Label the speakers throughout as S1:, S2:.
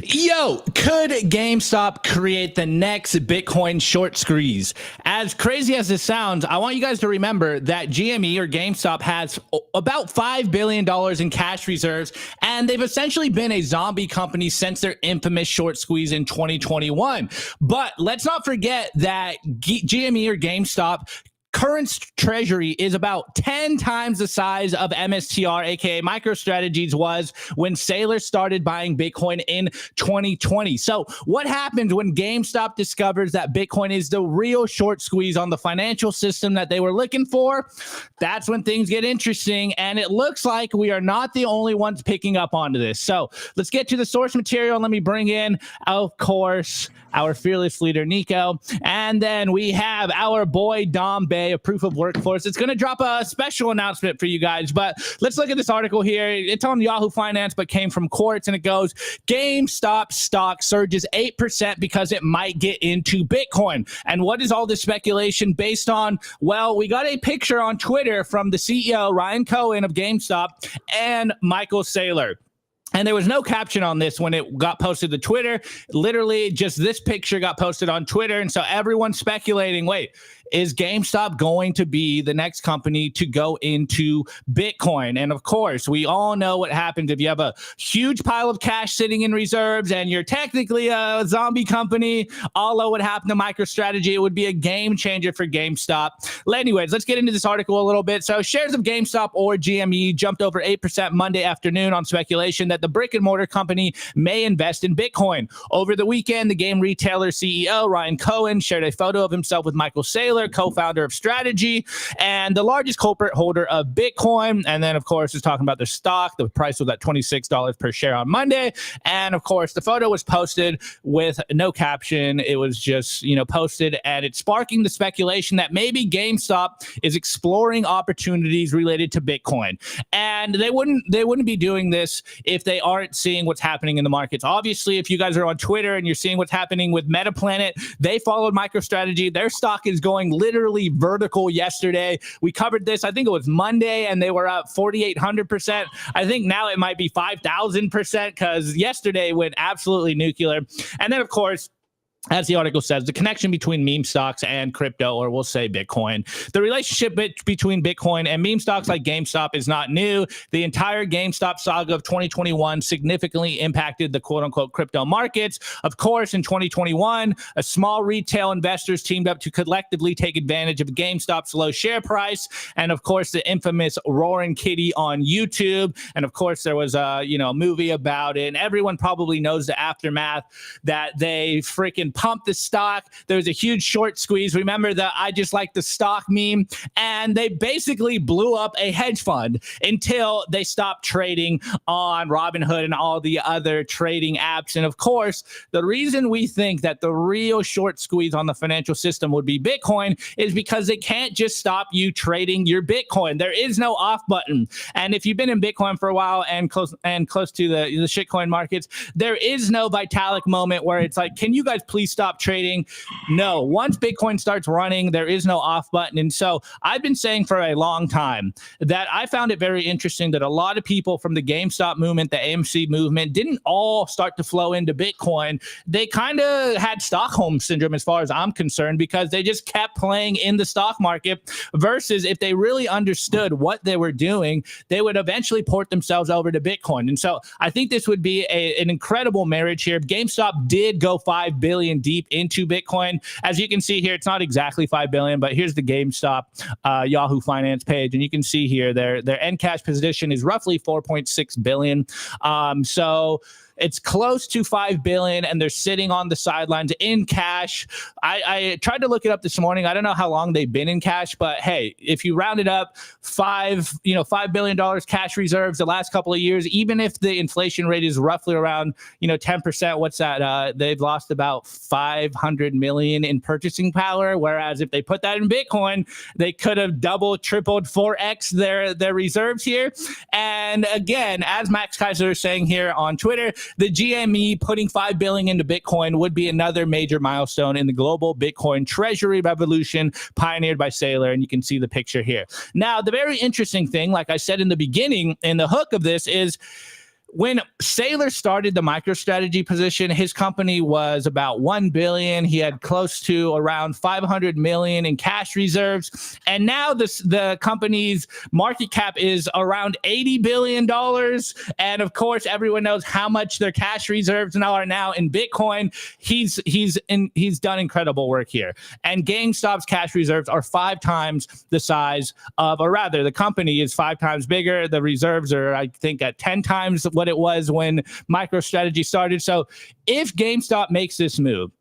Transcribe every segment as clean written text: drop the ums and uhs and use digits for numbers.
S1: Yo, could GameStop create the next Bitcoin short squeeze? As crazy as this sounds, I want you guys to remember that GME or GameStop has about $5 billion in cash reserves, and they've essentially been a zombie company since their infamous short squeeze in 2021. But let's not forget that GME or GameStop current treasury is about 10 times the size of MSTR, aka MicroStrategy's, was when Saylor started buying Bitcoin in 2020. So what happens when GameStop discovers that Bitcoin is the real short squeeze on the financial system that they were looking for? That's when things get interesting, and it looks like we are not the only ones picking up onto this. So let's get to the source material. Let me bring in, of course, our fearless leader, Nico, and then we have our boy, Dom Bay, of Proof of Workforce. It's going to drop a special announcement for you guys, but let's look at this article here. It's on Yahoo Finance, but came from Quartz, and it goes, GameStop stock surges 8% because it might get into Bitcoin. And what is all this speculation based on? Well, we got a picture on Twitter from the CEO, Ryan Cohen of GameStop, and Michael Saylor. And there was no caption on this when it got posted to Twitter. Literally, just this picture got posted on Twitter. And so everyone's speculating, wait, is GameStop going to be the next company to go into Bitcoin? And of course, we all know what happens if you have a huge pile of cash sitting in reserves and you're technically a zombie company. Although what happened to MicroStrategy, it would be a game changer for GameStop. Anyways, let's get into this article a little bit. So shares of GameStop or GME jumped over 8% Monday afternoon on speculation that the brick and mortar company may invest in Bitcoin. Over the weekend, the game retailer CEO, Ryan Cohen, shared a photo of himself with Michael Saylor, co-founder of Strategy, and the largest corporate holder of Bitcoin. And then, of course, is talking about their stock. The price was at $26 per share on Monday. And of course, the photo was posted with no caption. It was just, posted, and it's sparking the speculation that maybe GameStop is exploring opportunities related to Bitcoin. And they wouldn't be doing this if they aren't seeing what's happening in the markets. Obviously, if you guys are on Twitter and you're seeing what's happening with MetaPlanet, they followed MicroStrategy. Their stock is going literally vertical yesterday. We covered this, I think it was Monday, and they were up 4,800%. I think now it might be 5,000% because yesterday went absolutely nuclear. And then, of course, as the article says, the connection between meme stocks and crypto, or we'll say Bitcoin. The relationship between Bitcoin and meme stocks like GameStop is not new. The entire GameStop saga of 2021 significantly impacted the quote-unquote crypto markets. Of course, in 2021, a small retail investors teamed up to collectively take advantage of GameStop's low share price. And of course, the infamous Roaring Kitty on YouTube. And of course, there was a movie about it. And everyone probably knows the aftermath that they freaking pumped the stock. There was a huge short squeeze. Remember the I just like the stock meme? And they basically blew up a hedge fund until they stopped trading on Robinhood and all the other trading apps. And of course, the reason we think that the real short squeeze on the financial system would be Bitcoin is because they can't just stop you trading your Bitcoin. There is no off button. And if you've been in Bitcoin for a while and close to the shitcoin markets, there is no Vitalik moment where it's like, can you guys please stop trading? No. Once Bitcoin starts running, there is no off button. And so I've been saying for a long time that I found it very interesting that a lot of people from the GameStop movement, the AMC movement, didn't all start to flow into Bitcoin. They kind of had Stockholm syndrome as far as I'm concerned, because they just kept playing in the stock market, versus if they really understood what they were doing, they would eventually port themselves over to Bitcoin. And so I think this would be an incredible marriage here. GameStop did go 5 billion deep into Bitcoin. As you can see here, it's not exactly 5 billion, but here's the GameStop Yahoo Finance page, and you can see here their end cash position is roughly 4.6 billion. So it's close to 5 billion, and they're sitting on the sidelines in cash. I tried to look it up this morning. I don't know how long they've been in cash, but hey, if you round it up, $5 billion cash reserves the last couple of years, even if the inflation rate is roughly around 10%, what's that? They've lost about 500 million in purchasing power. Whereas if they put that in Bitcoin, they could have doubled, tripled, 4x their reserves here. And again, as Max Kaiser is saying here on Twitter, the GME putting 5 billion into Bitcoin would be another major milestone in the global Bitcoin treasury revolution pioneered by Saylor. And you can see the picture here. Now, the very interesting thing, like I said in the beginning, in the hook of this is, when Saylor started the MicroStrategy position, his company was about 1 billion. He had close to around 500 million in cash reserves. And now the company's market cap is around $80 billion. And of course, everyone knows how much their cash reserves are now in Bitcoin. He's done incredible work here. And GameStop's cash reserves are 5 times the size of, or rather, the company is 5 times bigger. The reserves are, I think, at 10 times what it was when MicroStrategy started. So if GameStop makes this move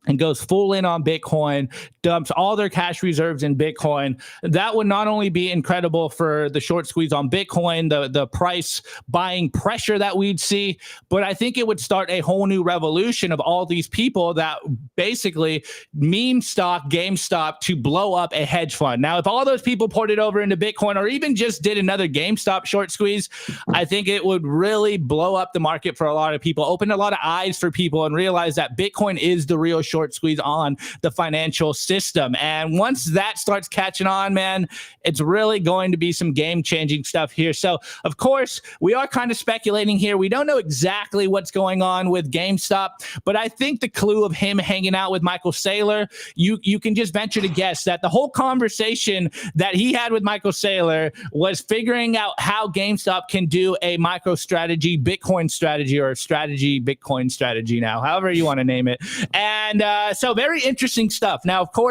S1: and goes full in on Bitcoin, dumps all their cash reserves in Bitcoin, that would not only be incredible for the short squeeze on Bitcoin, the price buying pressure that we'd see, but I think it would start a whole new revolution of all these people that basically meme stock GameStop to blow up a hedge fund. Now, if all those people poured it over into Bitcoin or even just did another GameStop short squeeze, I think it would really blow up the market for a lot of people, open a lot of eyes for people, and realize that Bitcoin is the real short squeeze on the financial system. And once that starts catching on, man, it's really going to be some game-changing stuff here. So, of course, we are kind of speculating here. We don't know exactly what's going on with GameStop, but I think the clue of him hanging out with Michael Saylor, you can just venture to guess that the whole conversation that he had with Michael Saylor was figuring out how GameStop can do a MicroStrategy Bitcoin strategy, or a strategy Bitcoin strategy now, however you want to name it. And so very interesting stuff. Now, of course,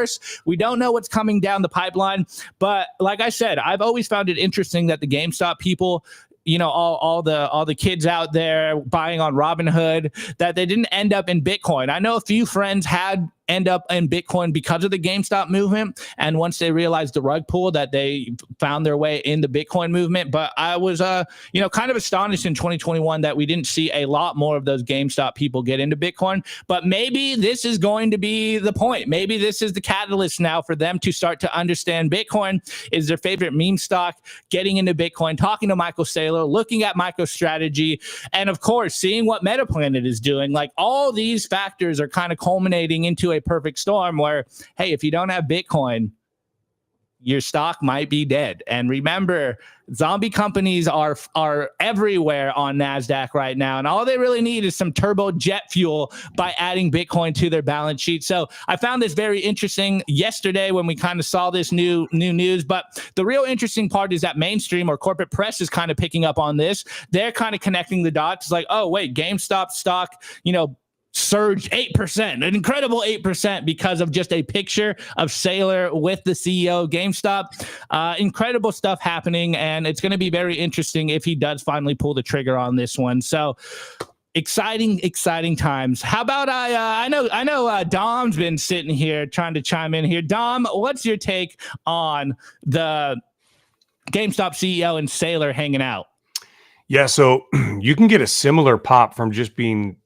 S1: we don't know what's coming down the pipeline, but like I said, I've always found it interesting that the GameStop people, you know, all the kids out there buying on Robinhood, that they didn't end up in Bitcoin. I know a few friends had end up in Bitcoin because of the GameStop movement, and once they realized the rug pull, that they found their way in the Bitcoin movement. But I was kind of astonished in 2021 that we didn't see a lot more of those GameStop people get into Bitcoin. But maybe this is going to be the point. Maybe this is the catalyst now for them to start to understand Bitcoin is their favorite meme stock, getting into Bitcoin, talking to Michael Saylor, looking at MicroStrategy, and of course seeing what Metaplanet is doing. Like, all these factors are kind of culminating into a perfect storm where, hey, if you don't have Bitcoin, your stock might be dead. And remember, zombie companies are everywhere on NASDAQ right now, and all they really need is some turbo jet fuel by adding Bitcoin to their balance sheet. So I found this very interesting yesterday when we kind of saw this new news. But the real interesting part is that mainstream or corporate press is kind of picking up on this. They're kind of connecting the dots. It's like, oh, wait, GameStop stock, surged 8%, an incredible 8% because of just a picture of Saylor with the CEO of GameStop. Incredible stuff happening, and it's going to be very interesting if he does finally pull the trigger on this one. So exciting times. How about I know Dom's been sitting here trying to chime in here. Dom, what's your take on the GameStop CEO and Saylor hanging out?
S2: Yeah, so you can get a similar pop from just being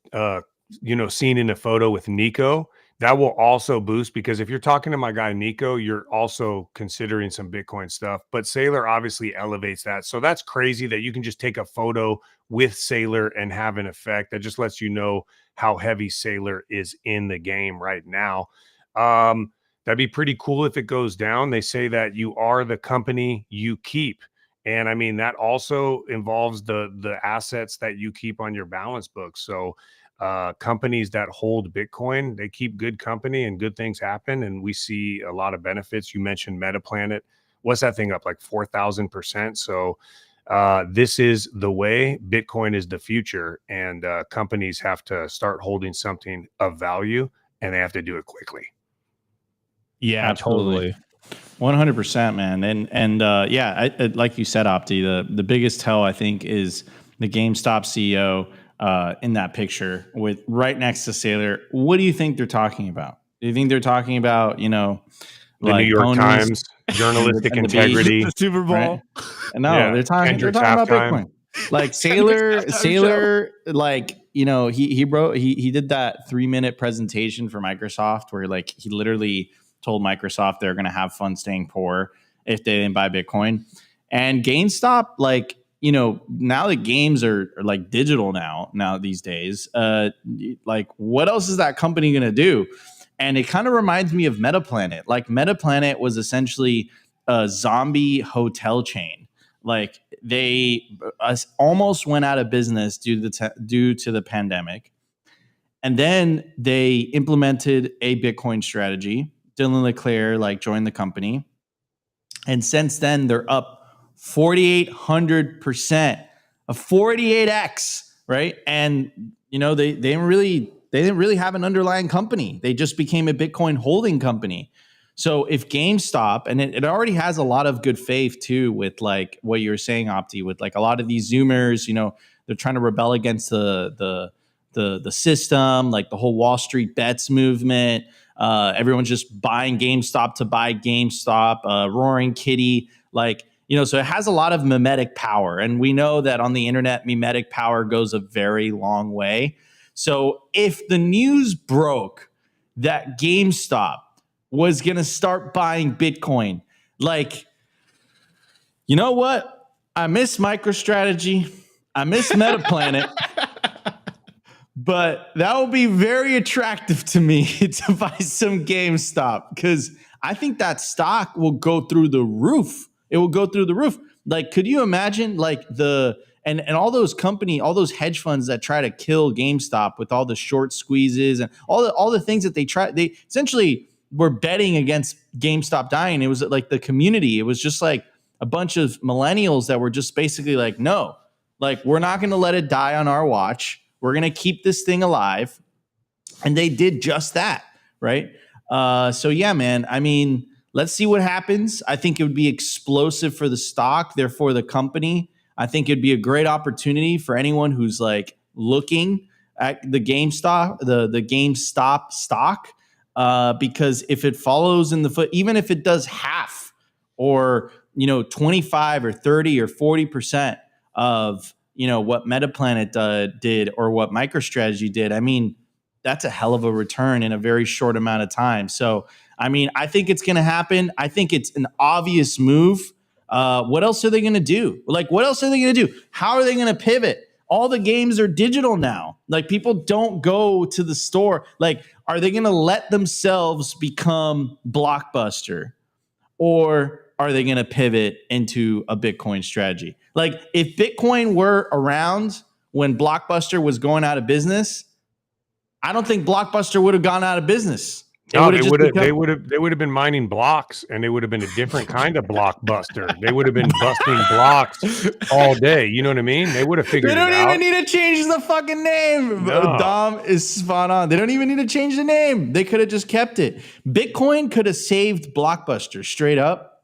S2: seen in a photo with Nico. That will also boost, because if you're talking to my guy Nico, you're also considering some Bitcoin stuff. But Saylor obviously elevates that. So that's crazy that you can just take a photo with Saylor and have an effect. That just lets you know how heavy Saylor is in the game right now. That'd be pretty cool if it goes down. They say that you are the company you keep. And I mean, that also involves the assets that you keep on your balance book. So companies that hold Bitcoin, they keep good company and good things happen. And we see a lot of benefits. You mentioned Metaplanet. What's that thing up, like 4,000%? So this is the way. Bitcoin is the future, and companies have to start holding something of value, and they have to do it quickly.
S1: Yeah,
S3: absolutely. 100%, man. And like you said, Opti, the biggest tell, I think, is the GameStop CEO in that picture with right next to Saylor. What do you think they're talking about? Do you think they're talking about, the
S2: New York Times, journalistic integrity,
S1: the Super Bowl?
S3: Right? No, they're talking about Bitcoin. Like Saylor, like, he did that 3-minute presentation for Microsoft where he literally told Microsoft they're going to have fun staying poor if they didn't buy Bitcoin. And GameStop, now the games are like digital now these days. What else is that company going to do? And it kind of reminds me of Metaplanet. Like, Metaplanet was essentially a zombie hotel chain. Like they almost went out of business due to the pandemic. And then they implemented a Bitcoin strategy. Dylan LeClaire like joined the company. And since then, they're up 4,800%, a 48x, right? And they didn't really have an underlying company. They just became a Bitcoin holding company. So if GameStop, and it already has a lot of good faith too, with like what you're saying, Opti, with like a lot of these Zoomers, they're trying to rebel against the system, like the whole Wall Street bets movement. Everyone's just buying GameStop to buy GameStop, Roaring Kitty, so it has a lot of mimetic power. And we know that on the internet, mimetic power goes a very long way. So if the news broke that GameStop was going to start buying Bitcoin, you know what? I miss MicroStrategy. I miss MetaPlanet. But that will be very attractive to me to buy some GameStop, because I think that stock will go through the roof. It will go through the roof. Like, could you imagine and all those hedge funds that try to kill GameStop with all the short squeezes and all the things that they essentially were betting against GameStop dying. It was like the community. It was just like a bunch of millennials that were just basically like, no, like we're not going to let it die on our watch. We're going to keep this thing alive. And they did just that, right? So yeah, man, I mean, let's see what happens. I think it would be explosive for the stock, therefore the company. I think it'd be a great opportunity for anyone who's like looking at the GameStop, the GameStop stock, because if it follows in the foot, even if it does half or 25 or 30 or 40% of what MetaPlanet did or what MicroStrategy did, I mean, that's a hell of a return in a very short amount of time. So, I mean, I think it's going to happen. I think it's an obvious move. What else are they going to do? Like, what else are they going to do? How are they going to pivot? All the games are digital now. Like, people don't go to the store. Like, are they going to let themselves become Blockbuster? Or are they going to pivot into a Bitcoin strategy? Like, if Bitcoin were around when Blockbuster was going out of business, I don't think Blockbuster would have gone out of business.
S2: They would have been mining blocks, and they would have been a different kind of blockbuster. They would have been busting blocks all day. You know what I mean? They would have figured it out.
S3: They don't even need to change the fucking name. No. Dom is spot on. They don't even need to change the name. They could have just kept it. Bitcoin could have saved Blockbuster straight up.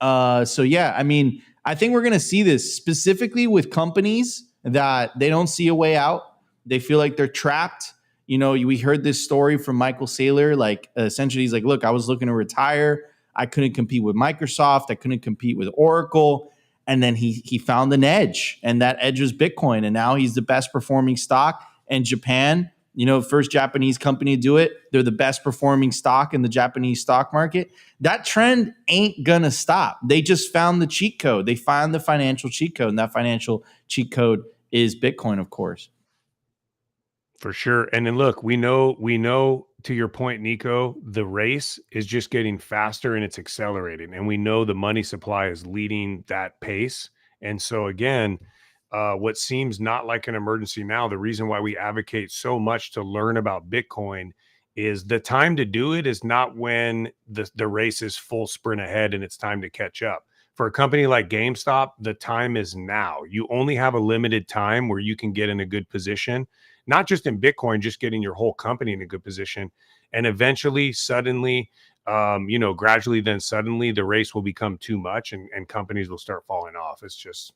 S3: So yeah, I mean, I think we're going to see this specifically with companies that they don't see a way out. They feel like they're trapped. We heard this story from Michael Saylor. Like, essentially, he's like, look, I was looking to retire. I couldn't compete with Microsoft. I couldn't compete with Oracle. And then he found an edge, and that edge was Bitcoin. And now he's the best performing stock. And Japan, first Japanese company to do it. They're the best performing stock in the Japanese stock market. That trend ain't going to stop. They just found the cheat code. They found the financial cheat code, and that financial cheat code is Bitcoin, of course.
S2: For sure. And then look, we know to your point, Nico, the race is just getting faster and it's accelerating. And we know the money supply is leading that pace. And so again, what seems not like an emergency now, the reason why we advocate so much to learn about Bitcoin is the time to do it is not when the race is full sprint ahead and it's time to catch up. For a company like GameStop, the time is now. You only have a limited time where you can get in a good position. Not just in Bitcoin, just getting your whole company in a good position. And eventually, suddenly, gradually, then suddenly the race will become too much and companies will start falling off. It's just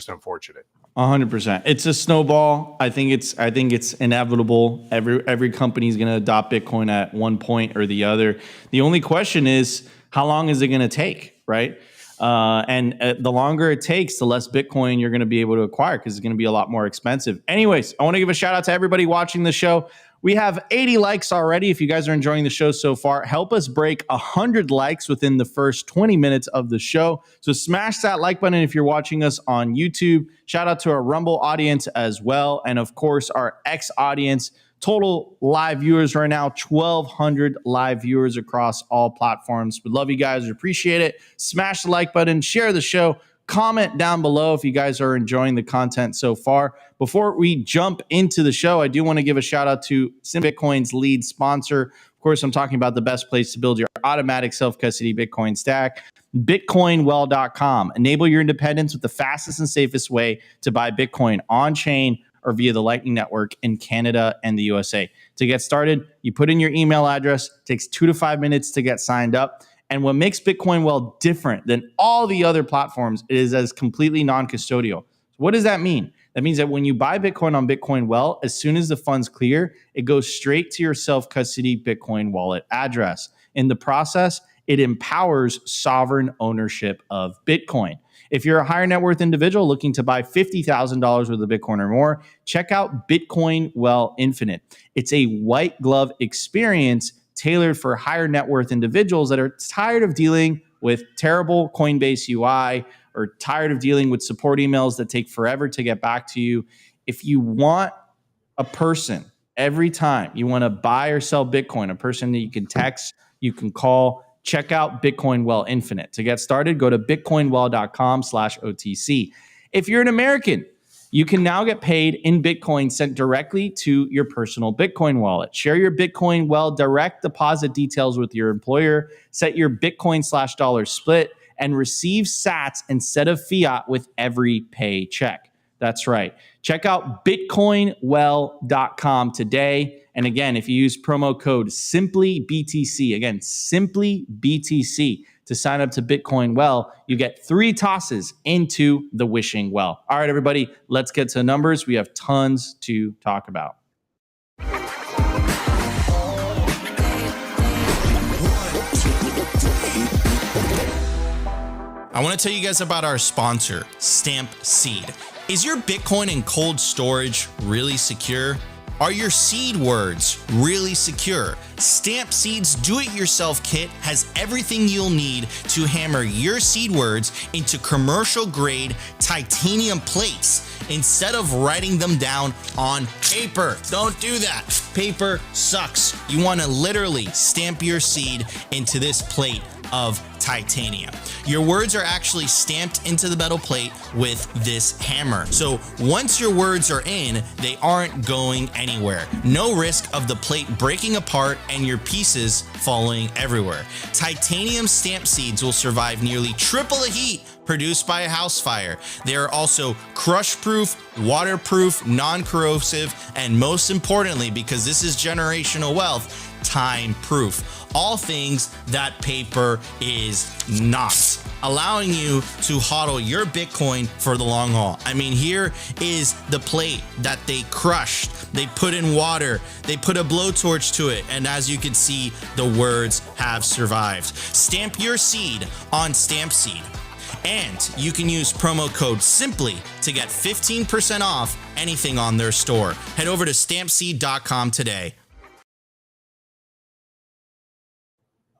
S2: unfortunate.
S3: 100%. It's a snowball. I think it's inevitable. Every company is going to adopt Bitcoin at one point or the other. The only question is, how long is it going to take, right? And the longer it takes, the less Bitcoin you're going to be able to acquire, because it's going to be a lot more expensive. Anyways, I want to give a shout out to everybody watching the show. We have 80 likes already. If you guys are enjoying the show so far, help us break 100 likes within the first 20 minutes of the show. So smash that like button if you're watching us on YouTube. Shout out to our Rumble audience as well. And of course, our X audience. Total live viewers right now, 1,200 live viewers across all platforms. We love you guys. We appreciate it. Smash the like button, share the show, comment down below if you guys are enjoying the content so far. Before we jump into the show, I do want to give a shout out to Bitcoin's lead sponsor. Of course, I'm talking about the best place to build your automatic self-custody Bitcoin stack, bitcoinwell.com. Enable your independence with the fastest and safest way to buy Bitcoin on-chain or via the Lightning Network in Canada and the USA. To get started, you put in your email address. It takes 2 to 5 minutes to get signed up. And what makes Bitcoin Well different than all the other platforms is as completely non-custodial. What does that mean? That means that when you buy Bitcoin on Bitcoin Well, as soon as the funds clear, it goes straight to your self-custody Bitcoin wallet address. In the process, it empowers sovereign ownership of Bitcoin. If you're a higher net worth individual looking to buy $50,000 worth of Bitcoin or more, check out Bitcoin Well Infinite. It's a white glove experience tailored for higher net worth individuals that are tired of dealing with terrible Coinbase UI or tired of dealing with support emails that take forever to get back to you. If you want a person every time you want to buy or sell Bitcoin, a person that you can text, you can call, check out Bitcoin Well Infinite. To get started, go to bitcoinwell.com/OTC. If you're an American, you can now get paid in Bitcoin sent directly to your personal Bitcoin wallet. Share your Bitcoin Well direct deposit details with your employer, set your Bitcoin/dollar split, and receive sats instead of fiat with every paycheck. That's right. Check out bitcoinwell.com today. And again, if you use promo code SimplyBTC, again, SimplyBTC, to sign up to Bitcoin Well, you get 3 tosses into the wishing well. All right, everybody, let's get to the numbers. We have tons to talk about.
S4: I want to tell you guys about our sponsor, Stampseed. Is your Bitcoin in cold storage really secure? Are your seed words really secure? Stampseed's do-it-yourself kit has everything you'll need to hammer your seed words into commercial-grade titanium plates instead of writing them down on paper. Don't do that. Paper sucks. You want to literally stamp your seed into this plate of titanium. Your words are actually stamped into the metal plate with this hammer. So once your words are in, they aren't going anywhere. No risk of the plate breaking apart and your pieces falling everywhere. Titanium stamp seeds will survive nearly triple the heat produced by a house fire. They are also crush-proof, waterproof, non-corrosive, and most importantly, because this is generational wealth, time-proof. All things that paper is not, allowing you to hodl your Bitcoin for the long haul. I mean, here is the plate that they crushed. They put in water, they put a blowtorch to it, and as you can see, the words have survived. Stamp your seed on Stampseed. And you can use promo code SIMPLY to get 15% off anything on their store. Head over to stampseed.com today.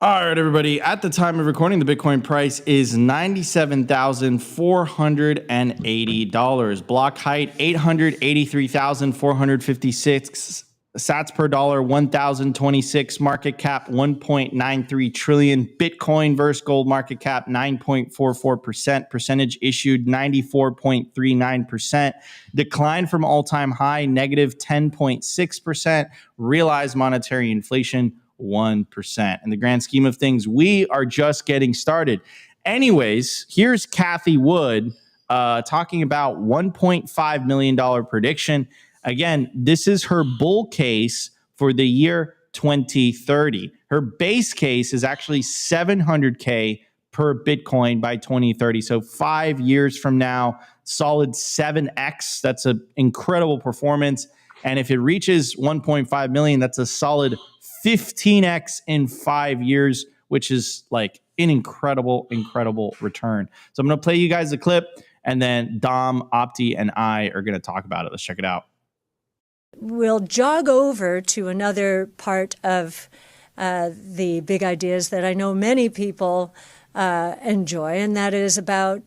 S3: All right, everybody. At the time of recording, the Bitcoin price is $97,480. Block height, 883,456. Sats per dollar, 1,026. Market cap, 1.93 trillion. Bitcoin versus gold market cap, 9.44%. Percentage issued, 94.39%. Decline from all-time high, negative 10.6%. Realized monetary inflation, 1%. In the grand scheme of things, we are just getting started. Anyways, here's Cathie Wood talking about $1.5 million prediction. Again, this is her bull case for the year 2030. Her base case is actually 700K per Bitcoin by 2030. So 5 years from now, solid 7x. That's an incredible performance. And if it reaches 1.5 million, that's a solid 15x in 5 years, which is like an incredible, incredible return. So I'm going to play you guys a clip, and then Dom, Opti, and I are going to talk about it. Let's check it out.
S5: We'll jog over to another part of the big ideas that I know many people enjoy, and that is about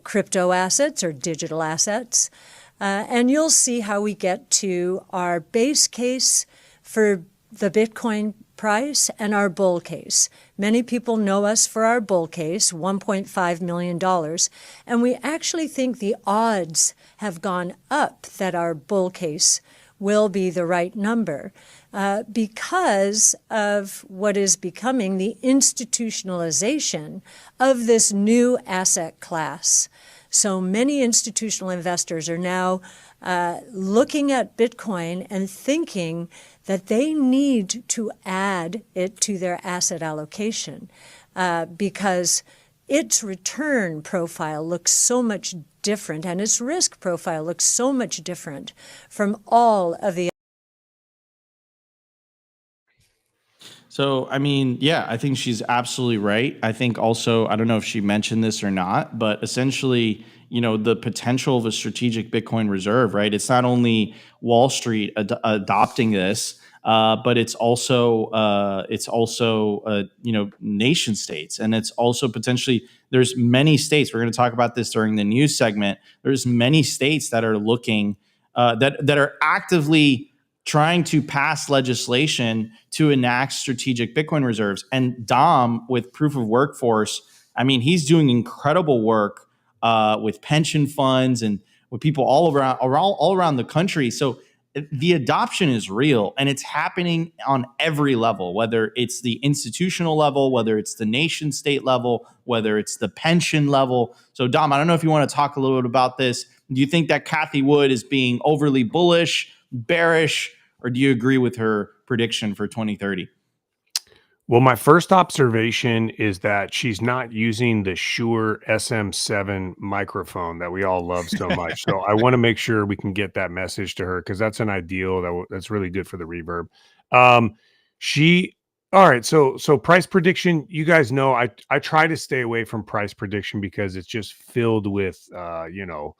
S5: crypto assets or digital assets. And you'll see how we get to our base case for the Bitcoin price and our bull case. Many people know us for our bull case, $1.5 million, and we actually think the odds have gone up that our bull case will be the right number because of what is becoming the institutionalization of this new asset class. So many institutional investors are now looking at Bitcoin and thinking that they need to add it to their asset allocation because its return profile looks so much different and its risk profile looks so much different from all of the.
S3: So, I mean, yeah, I think she's absolutely right. I think also, I don't know if she mentioned this or not, but essentially, you know, the potential of a strategic Bitcoin reserve, right? It's not only Wall Street adopting this, but it's also you know, nation states, and it's also potentially there's many states. We're going to talk about this during the news segment. There's many states that are looking that are actively trying to pass legislation to enact strategic Bitcoin reserves. And Dom, with Proof of Workforce, I mean, he's doing incredible work with pension funds and with people all around the country. So the adoption is real, and it's happening on every level, whether it's the institutional level, whether it's the nation state level, whether it's the pension level. So Dom, I don't know if you want to talk a little bit about this. Do you think that Cathie Wood is being overly bullish, bearish, or do you agree with her prediction for 2030?
S2: Well, my first observation is that she's not using the Shure SM7 microphone that we all love so much. So I want to make sure we can get that message to her because that's an ideal that's really good for the reverb. All right. So price prediction. You guys know I try to stay away from price prediction because it's just filled with you know,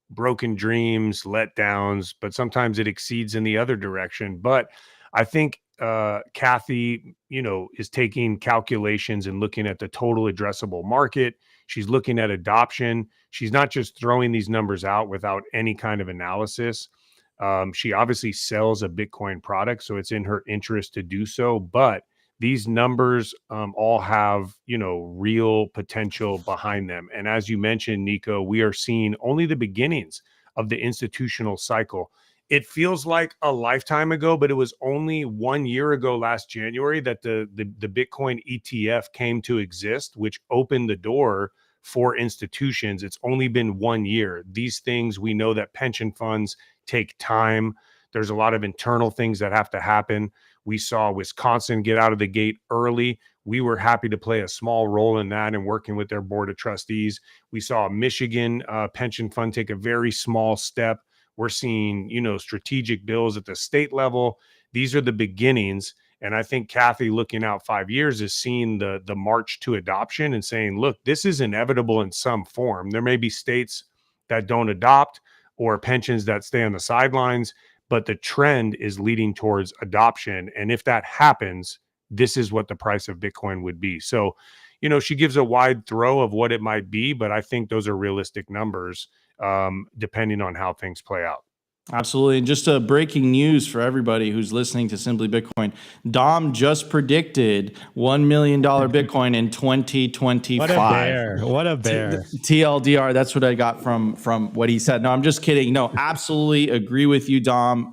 S2: broken dreams, letdowns, but sometimes it exceeds in the other direction. But I think Cathie, you know, is taking calculations and looking at the total addressable market. She's looking at adoption. She's not just throwing these numbers out without any kind of analysis. She obviously sells a Bitcoin product, so it's in her interest to do so. But these numbers all have, you know, real potential behind them. And as you mentioned, Nico, we are seeing only the beginnings of the institutional cycle. It feels like a lifetime ago, but it was only 1 year ago, last January, that the Bitcoin ETF came to exist, which opened the door for institutions. It's only been 1 year. These things, we know that pension funds take time. There's a lot of internal things that have to happen. We saw Wisconsin get out of the gate early. We were happy to play a small role in that and working with their board of trustees. We saw a Michigan pension fund take a very small step. We're seeing, you know, strategic bills at the state level. These are the beginnings. And I think Cathie, looking out 5 years, is seeing the march to adoption and saying, look, this is inevitable in some form. There may be states that don't adopt or pensions that stay on the sidelines, but the trend is leading towards adoption. And if that happens, this is what the price of Bitcoin would be. So, you know, she gives a wide throw of what it might be, but I think those are realistic numbers depending on how things play out.
S3: Absolutely. And just a breaking news for everybody who's listening to Simply Bitcoin. Dom just predicted $1 million Bitcoin in 2025.
S1: What a bear. What a bear.
S3: TLDR. That's what I got from what he said. No, I'm just kidding. No, absolutely agree with you, Dom.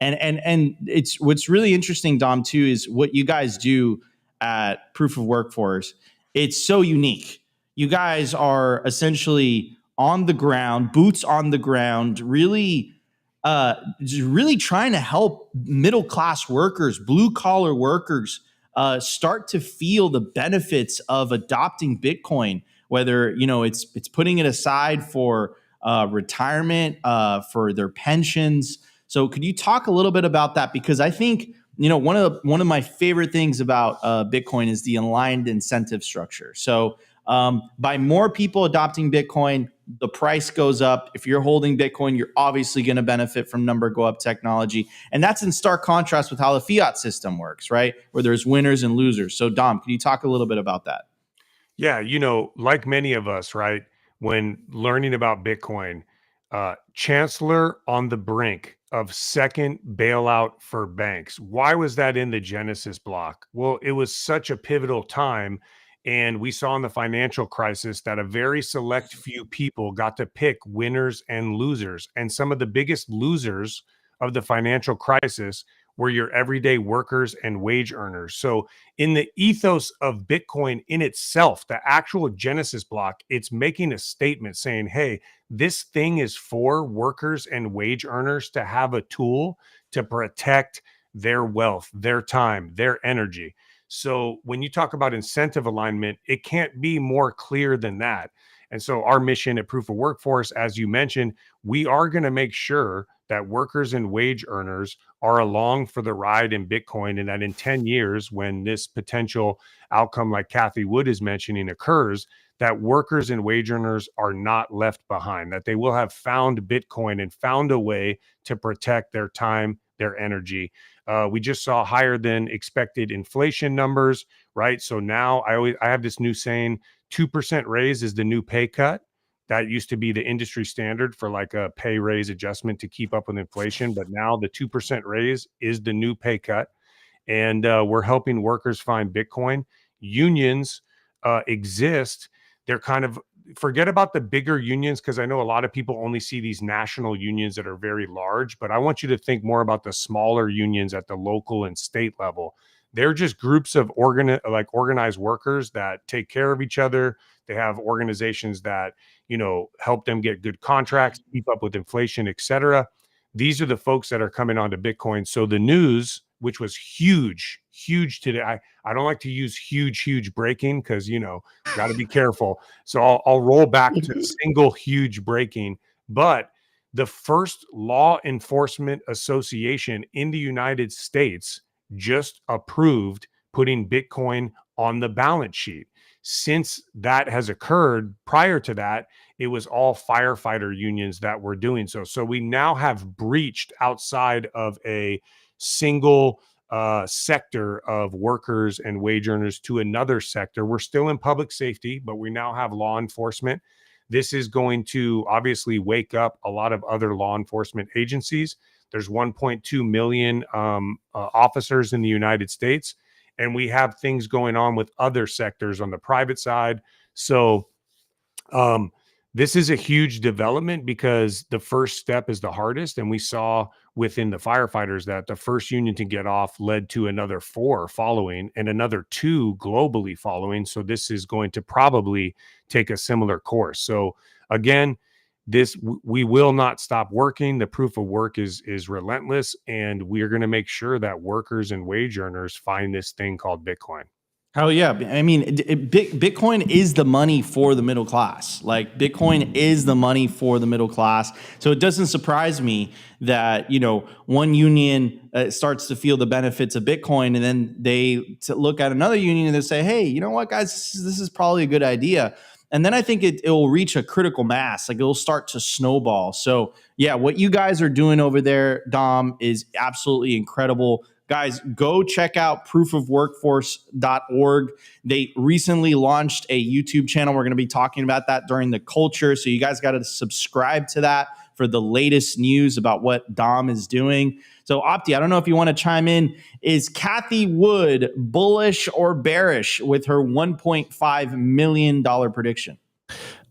S3: And it's what's really interesting, Dom, too, is what you guys do at Proof of Workforce. It's so unique. You guys are essentially on the ground, boots on the ground, really trying to help middle-class workers, blue-collar workers, start to feel the benefits of adopting Bitcoin, whether, you know, it's putting it aside for retirement, for their pensions. So could you talk a little bit about that? Because I think, you know, one of my favorite things about Bitcoin is the aligned incentive structure. So by more people adopting Bitcoin, the price goes up. If you're holding Bitcoin, you're obviously going to benefit from number go up technology. And that's in stark contrast with how the fiat system works, right? Where there's winners and losers. So Dom, can you talk a little bit about that?
S2: Yeah, you know, like many of us, right? When learning about Bitcoin, Chancellor on the brink of second bailout for banks. Why was that in the Genesis block? Well, it was such a pivotal time. And we saw in the financial crisis that a very select few people got to pick winners and losers. And some of the biggest losers of the financial crisis were your everyday workers and wage earners. So in the ethos of Bitcoin in itself, the actual Genesis block, it's making a statement saying, hey, this thing is for workers and wage earners to have a tool to protect their wealth, their time, their energy. So when you talk about incentive alignment, it can't be more clear than that. And so our mission at Proof of Workforce, as you mentioned, we are going to make sure that workers and wage earners are along for the ride in Bitcoin, and that in 10 years, when this potential outcome like Cathie Wood is mentioning occurs, that workers and wage earners are not left behind, that they will have found Bitcoin and found a way to protect their time, their energy. We just saw higher than expected inflation numbers, right? So now I have this new saying, 2% raise is the new pay cut. That used to be the industry standard for like a pay raise adjustment to keep up with inflation. But now the 2% raise is the new pay cut. And we're helping workers find Bitcoin. Unions exist. They're kind of, forget about the bigger unions, because I know a lot of people only see these national unions that are very large, but I want you to think more about the smaller unions at the local and state level. They're just groups of organized workers that take care of each other. They have organizations that, help them get good contracts, keep up with inflation, etc. These are the folks that are coming onto Bitcoin. So the news, which was huge today. I don't like to use huge breaking because, got to be careful. So I'll roll back to single huge breaking. But the first law enforcement association in the United States just approved putting Bitcoin on the balance sheet. Since that has occurred, prior to that, it was all firefighter unions that were doing so. So we now have breached outside of a single sector of workers and wage earners to another sector. We're still in public safety, but we now have law enforcement. This is going to obviously wake up a lot of other law enforcement agencies. There's 1.2 million officers in the United States, and we have things going on with other sectors on the private side. So this is a huge development because the first step is the hardest. And we saw within the firefighters that the first union to get off led to another 4 following and another 2 globally following. So this is going to probably take a similar course. So again, we will not stop working. The proof of work is relentless, and we're going to make sure that workers and wage earners find this thing called Bitcoin.
S3: Hell yeah. I mean, Bitcoin is the money for the middle class. Like, Bitcoin is the money for the middle class. So it doesn't surprise me that, one union starts to feel the benefits of Bitcoin, and then they look at another union and they say, hey, you know what, guys, this is probably a good idea. And then I think it will reach a critical mass. Like, it'll start to snowball. So yeah, what you guys are doing over there, Dom, is absolutely incredible. Guys, go check out proofofworkforce.org. They recently launched a YouTube channel. We're going to be talking about that during the culture. So you guys got to subscribe to that for the latest news about what Dom is doing. So Opti, I don't know if you want to chime in. Is Cathie Wood bullish or bearish with her $1.5 million prediction?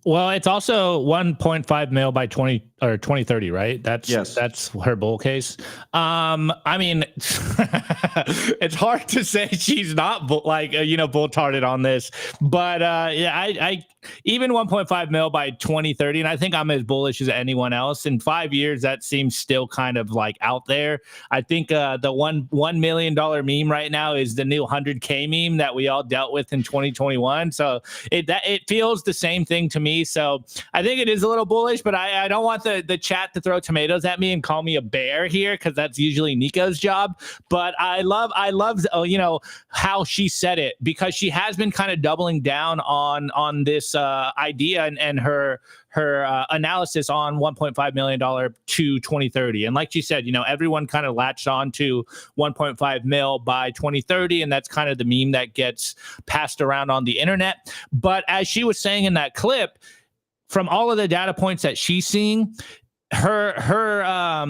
S1: Well, it's also 1.5 mil by 2030, right? That's her bull case. I mean, it's hard to say she's not bull-tarded on this, but I even 1.5 mil by 2030, and I think I'm as bullish as anyone else. In 5 years, that seems still kind of like out there. I think the $1 million meme right now is the new 100K meme that we all dealt with in 2021. So it feels the same thing to me. So I think it is a little bullish, but I don't want the chat to throw tomatoes at me and call me a bear here, because that's usually Nico's job. But I love how she said it, because she has been kind of doubling down on this idea and her analysis on $1.5 million to 2030. And like she said, everyone kind of latched on to 1.5 mil by 2030. And that's kind of the meme that gets passed around on the internet. But as she was saying in that clip, from all of the data points that she's seeing, her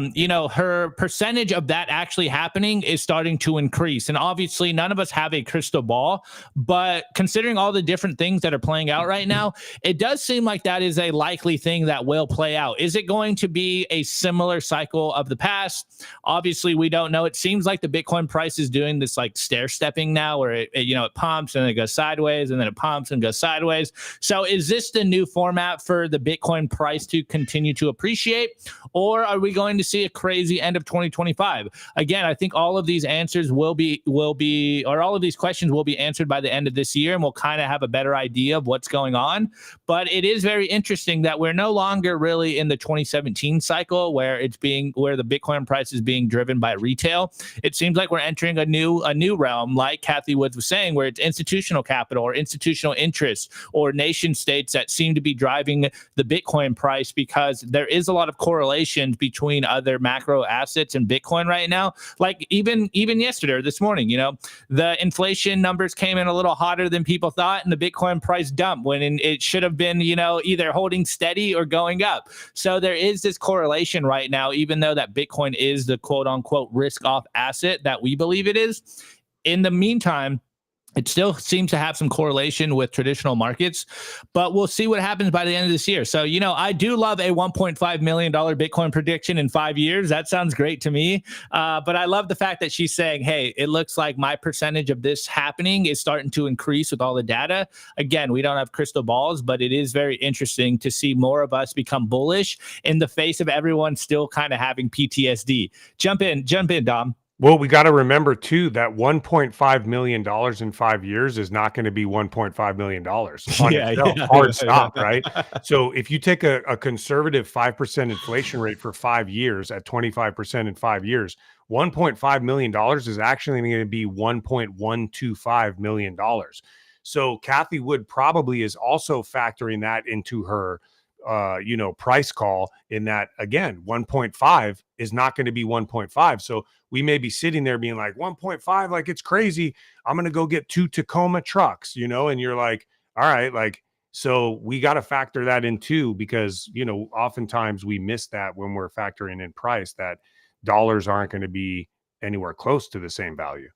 S1: percentage of that actually happening is starting to increase. And obviously none of us have a crystal ball, but considering all the different things that are playing out right now, it does seem like that is a likely thing that will play out. Is it going to be a similar cycle of the past? Obviously we don't know. It seems like the Bitcoin price is doing this like stair stepping now, where it pumps and then it goes sideways and then it pumps and goes sideways. So is this the new format for the Bitcoin price to continue to appreciate? Or are we going to see a crazy end of 2025? Again, I think all of these answers all of these questions will be answered by the end of this year, and we'll kind of have a better idea of what's going on. But it is very interesting that we're no longer really in the 2017 cycle where the Bitcoin price is being driven by retail. It seems like we're entering a new realm, like Cathie Wood was saying, where it's institutional capital or institutional interests or nation states that seem to be driving the Bitcoin price, because there is a lot of correlations between other macro assets and Bitcoin right now. Like even yesterday or this morning, the inflation numbers came in a little hotter than people thought, and the Bitcoin price dumped when it should have been, either holding steady or going up. So there is this correlation right now, even though that Bitcoin is the quote unquote risk off asset that we believe it is. In the meantime, it still seems to have some correlation with traditional markets, but we'll see what happens by the end of this year. So, I do love a $1.5 million Bitcoin prediction in 5 years. That sounds great to me. But I love the fact that she's saying, hey, it looks like my percentage of this happening is starting to increase with all the data. Again, we don't have crystal balls, but it is very interesting to see more of us become bullish in the face of everyone still kind of having PTSD. Jump in, Dom.
S2: Well, we got to remember too that $1.5 million in 5 years is not going to be $1.5 million on itself. Hard stop, right? So if you take a conservative 5% inflation rate for 5 years at 25% in 5 years, $1.5 million is actually going to be $1.125 million. So Cathie Wood probably is also factoring that into her price call, in that, again, 1.5 is not going to be 1.5. So we may be sitting there being like 1.5, like it's crazy. I'm going to go get 2 Tacoma trucks, and you're like, all right, like, so we got to factor that in too, because, oftentimes we miss that when we're factoring in price, that dollars aren't going to be anywhere close to the same value.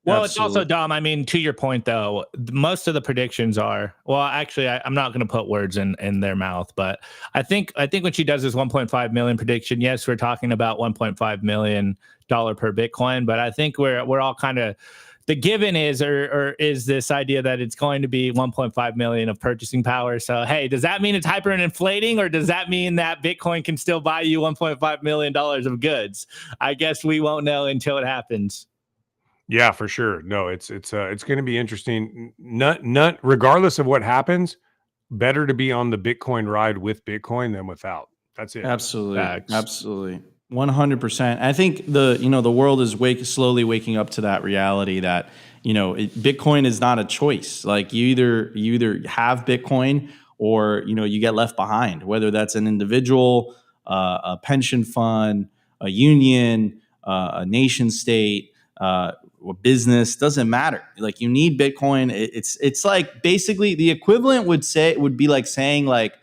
S1: Well, Absolutely. It's also, Dom, I mean, to your point, though, most of the predictions are, well, actually, I'm not going to put words in their mouth, but I think when she does this 1.5 million prediction, yes, we're talking about $1.5 million per Bitcoin, but I think we're all kind of, the given is, or is this idea that it's going to be 1.5 million of purchasing power. So, hey, does that mean it's hyperinflating, or does that mean that Bitcoin can still buy you $1.5 million of goods? I guess we won't know until it happens.
S2: Yeah, for sure. No, it's going to be interesting. Not regardless of what happens, better to be on the Bitcoin ride with Bitcoin than without. That's it.
S3: Absolutely. Facts. Absolutely. 100%. I think the world is slowly waking up to that reality that, Bitcoin is not a choice. Like you either have Bitcoin or, you get left behind, whether that's an individual, a pension fund, a union, a nation state, or business, doesn't matter. Like you need Bitcoin. It's like basically the equivalent would be like saying like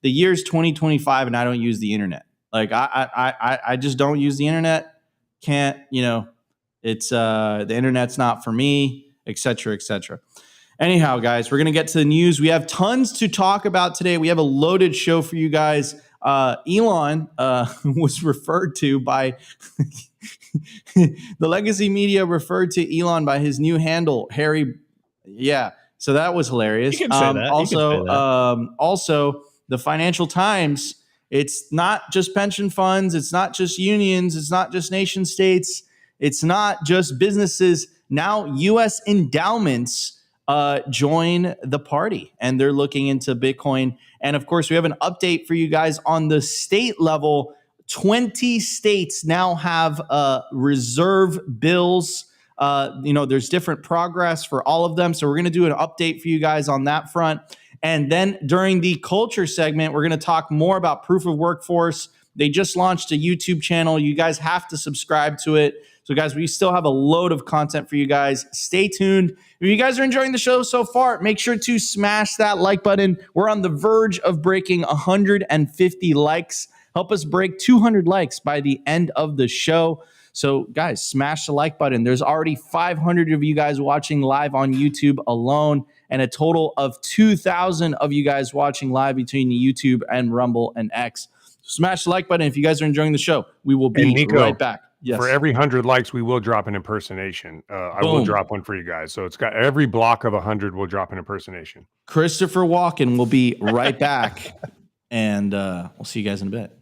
S3: the year's 2025 and I don't use the internet. Like I just don't use the internet. Can't, it's the internet's not for me, et cetera, et cetera. Anyhow, guys, we're going to get to the news. We have tons to talk about today. We have a loaded show for you guys. Elon was referred to by the legacy media referred to Elon by his new handle, Harry. Yeah, so that was hilarious.
S1: You can say that.
S3: Also, the Financial Times. It's not just pension funds. It's not just unions. It's not just nation states. It's not just businesses. Now, U.S. endowments join the party, and they're looking into Bitcoin. And of course, we have an update for you guys on the state level. 20 states now have reserve bills. There's different progress for all of them. So we're going to do an update for you guys on that front. And then during the culture segment, we're going to talk more about proof of workforce. They just launched a YouTube channel. You guys have to subscribe to it. So guys, we still have a load of content for you guys. Stay tuned. If you guys are enjoying the show so far, make sure to smash that like button. We're on the verge of breaking 150 likes. Help us break 200 likes by the end of the show. So guys, smash the like button. There's already 500 of you guys watching live on YouTube alone, and a total of 2,000 of you guys watching live between YouTube and Rumble and X. Smash the like button if you guys are enjoying the show. We will be
S2: Nico,
S3: right back. Yes.
S2: For every 100 likes, we will drop an impersonation. I will drop one for you guys. So it's got every block of 100 will drop an impersonation.
S3: Christopher Walken will be right back, and we'll see you guys in a bit.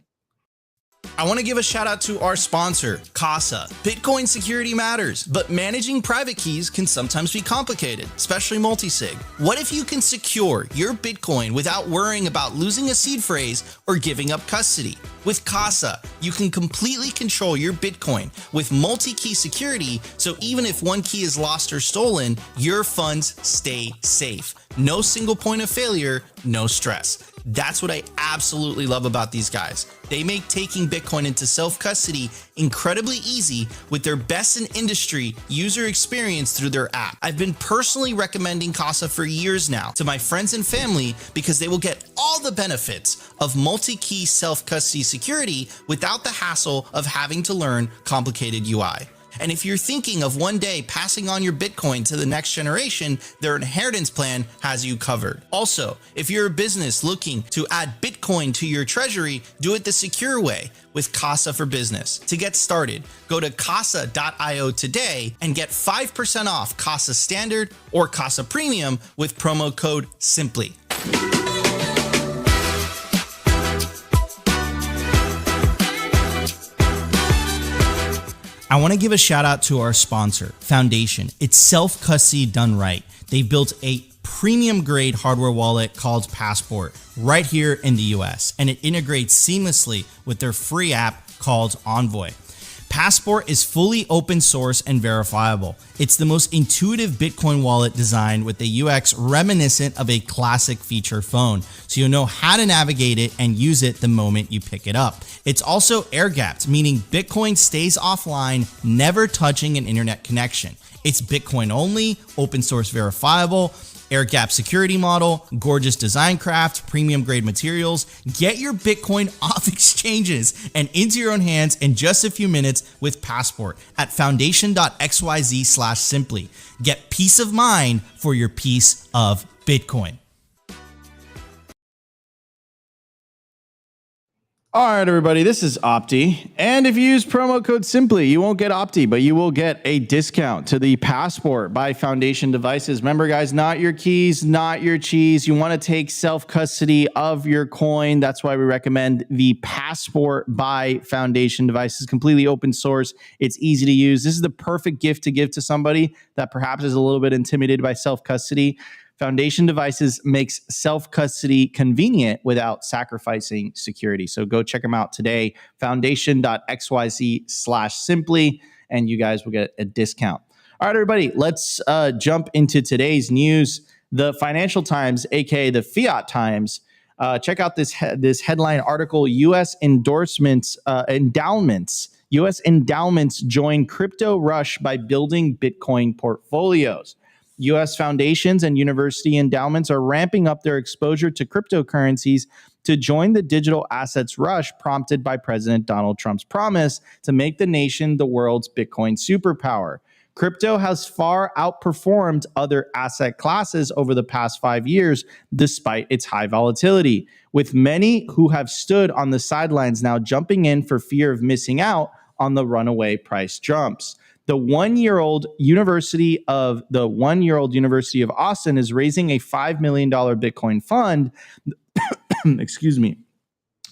S4: I want to give a shout out to our sponsor, Casa. Bitcoin security matters, but managing private keys can sometimes be complicated, especially multi-sig. What if you can secure your Bitcoin without worrying about losing a seed phrase or giving up custody? With Casa, you can completely control your Bitcoin with multi-key security, so even if one key is lost or stolen, your funds stay safe. No single point of failure, no stress. That's what I absolutely love about these guys. They make taking Bitcoin into self-custody incredibly easy with their best in industry user experience through their app. I've been personally recommending Casa for years now to my friends and family because they will get all the benefits of multi-key self-custody security without the hassle of having to learn complicated UI. And if you're thinking of one day passing on your Bitcoin to the next generation, their inheritance plan has you covered. Also, if you're a business looking to add Bitcoin to your treasury, do it the secure way with Casa for Business. To get started, go to casa.io today and get 5% off Casa Standard or Casa Premium with promo code SIMPLY. I want to give a shout out to our sponsor, Foundation. It's self-custody done right. They've built a premium grade hardware wallet called Passport right here in the US, and it integrates seamlessly with their free app called Envoy. Passport is fully open source and verifiable. It's the most intuitive Bitcoin wallet designed with a UX reminiscent of a classic feature phone, so you'll know how to navigate it and use it the moment you pick it up. It's also air-gapped, meaning Bitcoin stays offline, never touching an internet connection. It's Bitcoin only, open source verifiable, air-gap security model, gorgeous design craft, premium grade materials. Get your Bitcoin off exchanges and into your own hands in just a few minutes with Passport at foundation.xyz/simply. Get peace of mind for your piece of Bitcoin.
S3: All right, everybody, this is Opti. And if you use promo code SIMPLY, you won't get Opti, but you will get a discount to the Passport by Foundation devices. Remember, guys, not your keys, not your cheese. You want to take self-custody of your coin. That's why we recommend the Passport by Foundation devices. Completely open source. It's easy to use. This is the perfect gift to give to somebody that perhaps is a little bit intimidated by self-custody. Foundation devices makes self-custody convenient without sacrificing security. So go check them out today, foundation.xyz/simply, and you guys will get a discount. All right, everybody, let's jump into today's news. The Financial Times, aka the Fiat Times, check out this headline article: U.S. endowments join crypto rush by building Bitcoin portfolios. U.S. foundations and university endowments are ramping up their exposure to cryptocurrencies to join the digital assets rush prompted by President Donald Trump's promise to make the nation the world's Bitcoin superpower. Crypto has far outperformed other asset classes over the past 5 years, despite its high volatility, with many who have stood on the sidelines now jumping in for fear of missing out on the runaway price jumps. The one-year-old University of Austin is raising a $5 million Bitcoin fund, excuse me,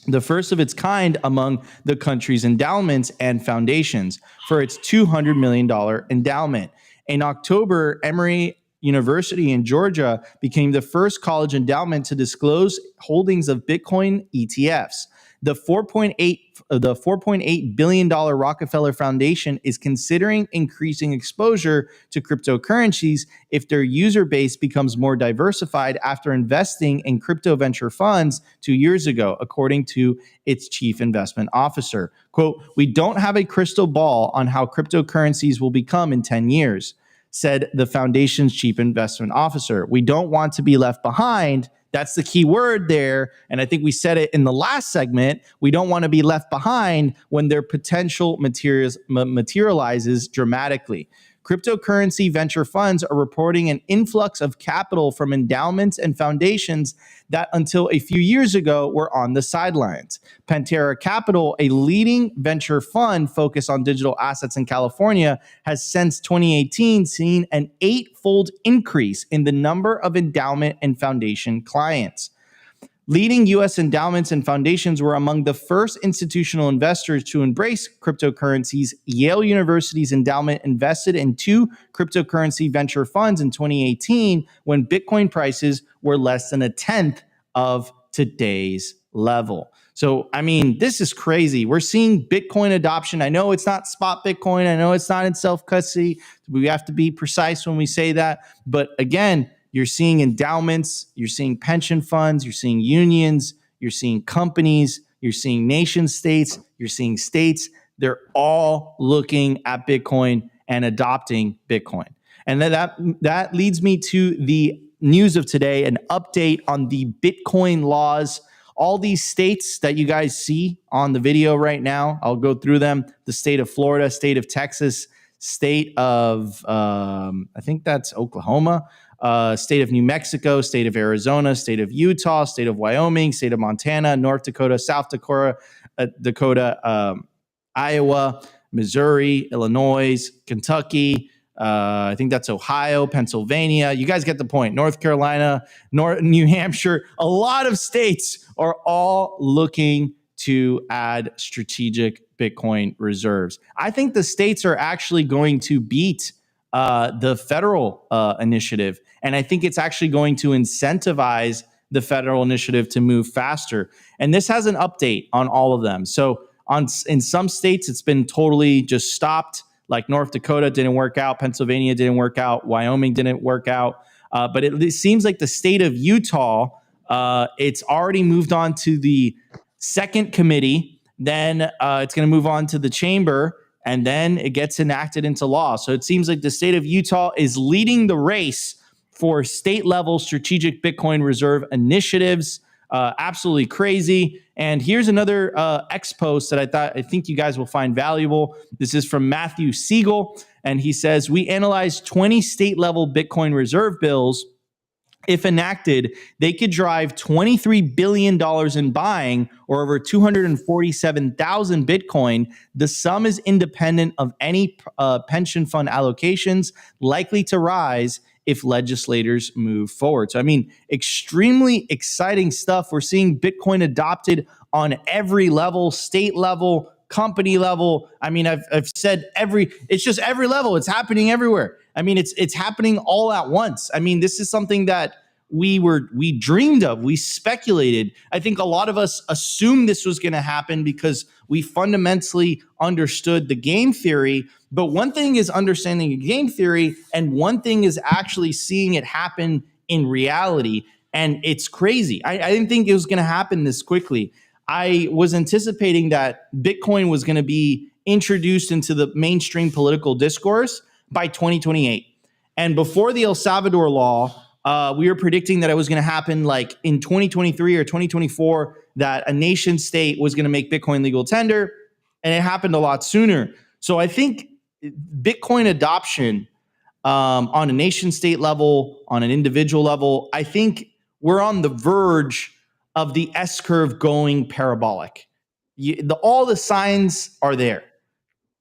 S3: the first of its kind among the country's endowments and foundations for its $200 million endowment. In October, Emory University in Georgia became the first college endowment to disclose holdings of Bitcoin ETFs. The $4.8 billion Rockefeller Foundation is considering increasing exposure to cryptocurrencies if their user base becomes more diversified after investing in crypto venture funds 2 years ago, according to its chief investment officer. Quote, "We don't have a crystal ball on how cryptocurrencies will become in 10 years, said the foundation's chief investment officer. We don't want to be left behind. That's the key word there. And I think we said it in the last segment. We don't want to be left behind when their potential materializes dramatically. Cryptocurrency venture funds are reporting an influx of capital from endowments and foundations that until a few years ago were on the sidelines. Pantera Capital, a leading venture fund focused on digital assets in California, has since 2018 seen an 8-fold increase in the number of endowment and foundation clients. Leading U.S. endowments and foundations were among the first institutional investors to embrace cryptocurrencies. Yale University's endowment invested in 2 cryptocurrency venture funds in 2018 when Bitcoin prices were less than a tenth of today's level. So, I mean, this is crazy. We're seeing Bitcoin adoption. I know it's not spot Bitcoin. I know it's not in self-custody. We have to be precise when we say that. But again, you're seeing endowments, you're seeing pension funds, you're seeing unions, you're seeing companies, you're seeing nation states, you're seeing states. They're all looking at Bitcoin and adopting Bitcoin. And that leads me to the news of today, an update on the Bitcoin laws. All these states that you guys see on the video right now, I'll go through them. The state of Florida, state of Texas, state of, I think that's Oklahoma, state of New Mexico, state of Arizona, state of Utah, state of Wyoming, state of Montana, North Dakota, South Dakota, Iowa, Missouri, Illinois, Kentucky. I think that's Ohio, Pennsylvania. You guys get the point. North Carolina, New Hampshire. A lot of states are all looking to add strategic Bitcoin reserves. I think the states are actually going to beat the federal initiative. And I think it's actually going to incentivize the federal initiative to move faster. And this has an update on all of them. So in some states, it's been totally just stopped. Like North Dakota didn't work out. Pennsylvania didn't work out. Wyoming didn't work out. But it seems like the state of Utah, it's already moved on to the second committee. Then it's going to move on to the chamber. And then it gets enacted into law. So it seems like the state of Utah is leading the race for state-level strategic Bitcoin reserve initiatives. Absolutely crazy. And here's another X post that I think you guys will find valuable. This is from Matthew Siegel, and he says, we analyzed 20 state-level Bitcoin reserve bills. If enacted, they could drive $23 billion in buying, or over 247,000 Bitcoin. The sum is independent of any pension fund allocations, likely to rise if legislators move forward. So, I mean, extremely exciting stuff. We're seeing Bitcoin adopted on every level, state level, company level. I mean, I've said it's just every level. It's happening everywhere. I mean, it's happening all at once. I mean, this is something that we dreamed of. We speculated. I think a lot of us assumed this was going to happen because we fundamentally understood the game theory. But one thing is understanding the game theory, and one thing is actually seeing it happen in reality. And it's crazy. I didn't think it was going to happen this quickly. I was anticipating that Bitcoin was going to be introduced into the mainstream political discourse by 2028. And before the El Salvador law, we were predicting that it was going to happen like in 2023 or 2024, that a nation state was going to make Bitcoin legal tender. And it happened a lot sooner. So I think Bitcoin adoption on a nation state level, on an individual level, I think we're on the verge of the S curve going parabolic. All the signs are there.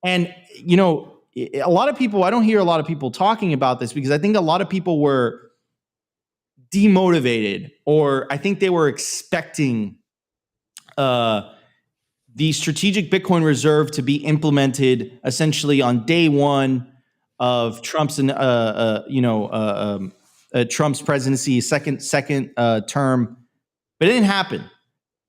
S3: And, you know, a lot of people, I don't hear a lot of people talking about this because I think a lot of people were demotivated, or I think they were expecting the strategic Bitcoin reserve to be implemented essentially on day one of Trump's Trump's presidency, second term, but it didn't happen.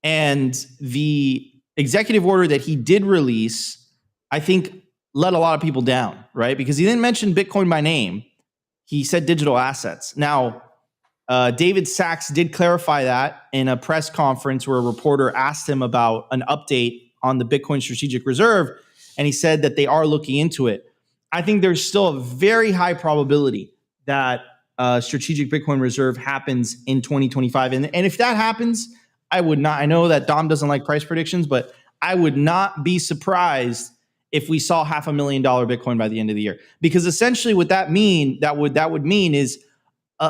S3: And the executive order that he did release, I think, let a lot of people down, right? Because he didn't mention Bitcoin by name. He said digital assets. Now, David Sachs did clarify that in a press conference where a reporter asked him about an update on the Bitcoin Strategic Reserve, and he said that they are looking into it. I think there's still a very high probability that strategic Bitcoin reserve happens in 2025. And if that happens, I would not, I know that Dom doesn't like price predictions, but I would not be surprised if we saw $500,000 Bitcoin by the end of the year. Because essentially what that would mean is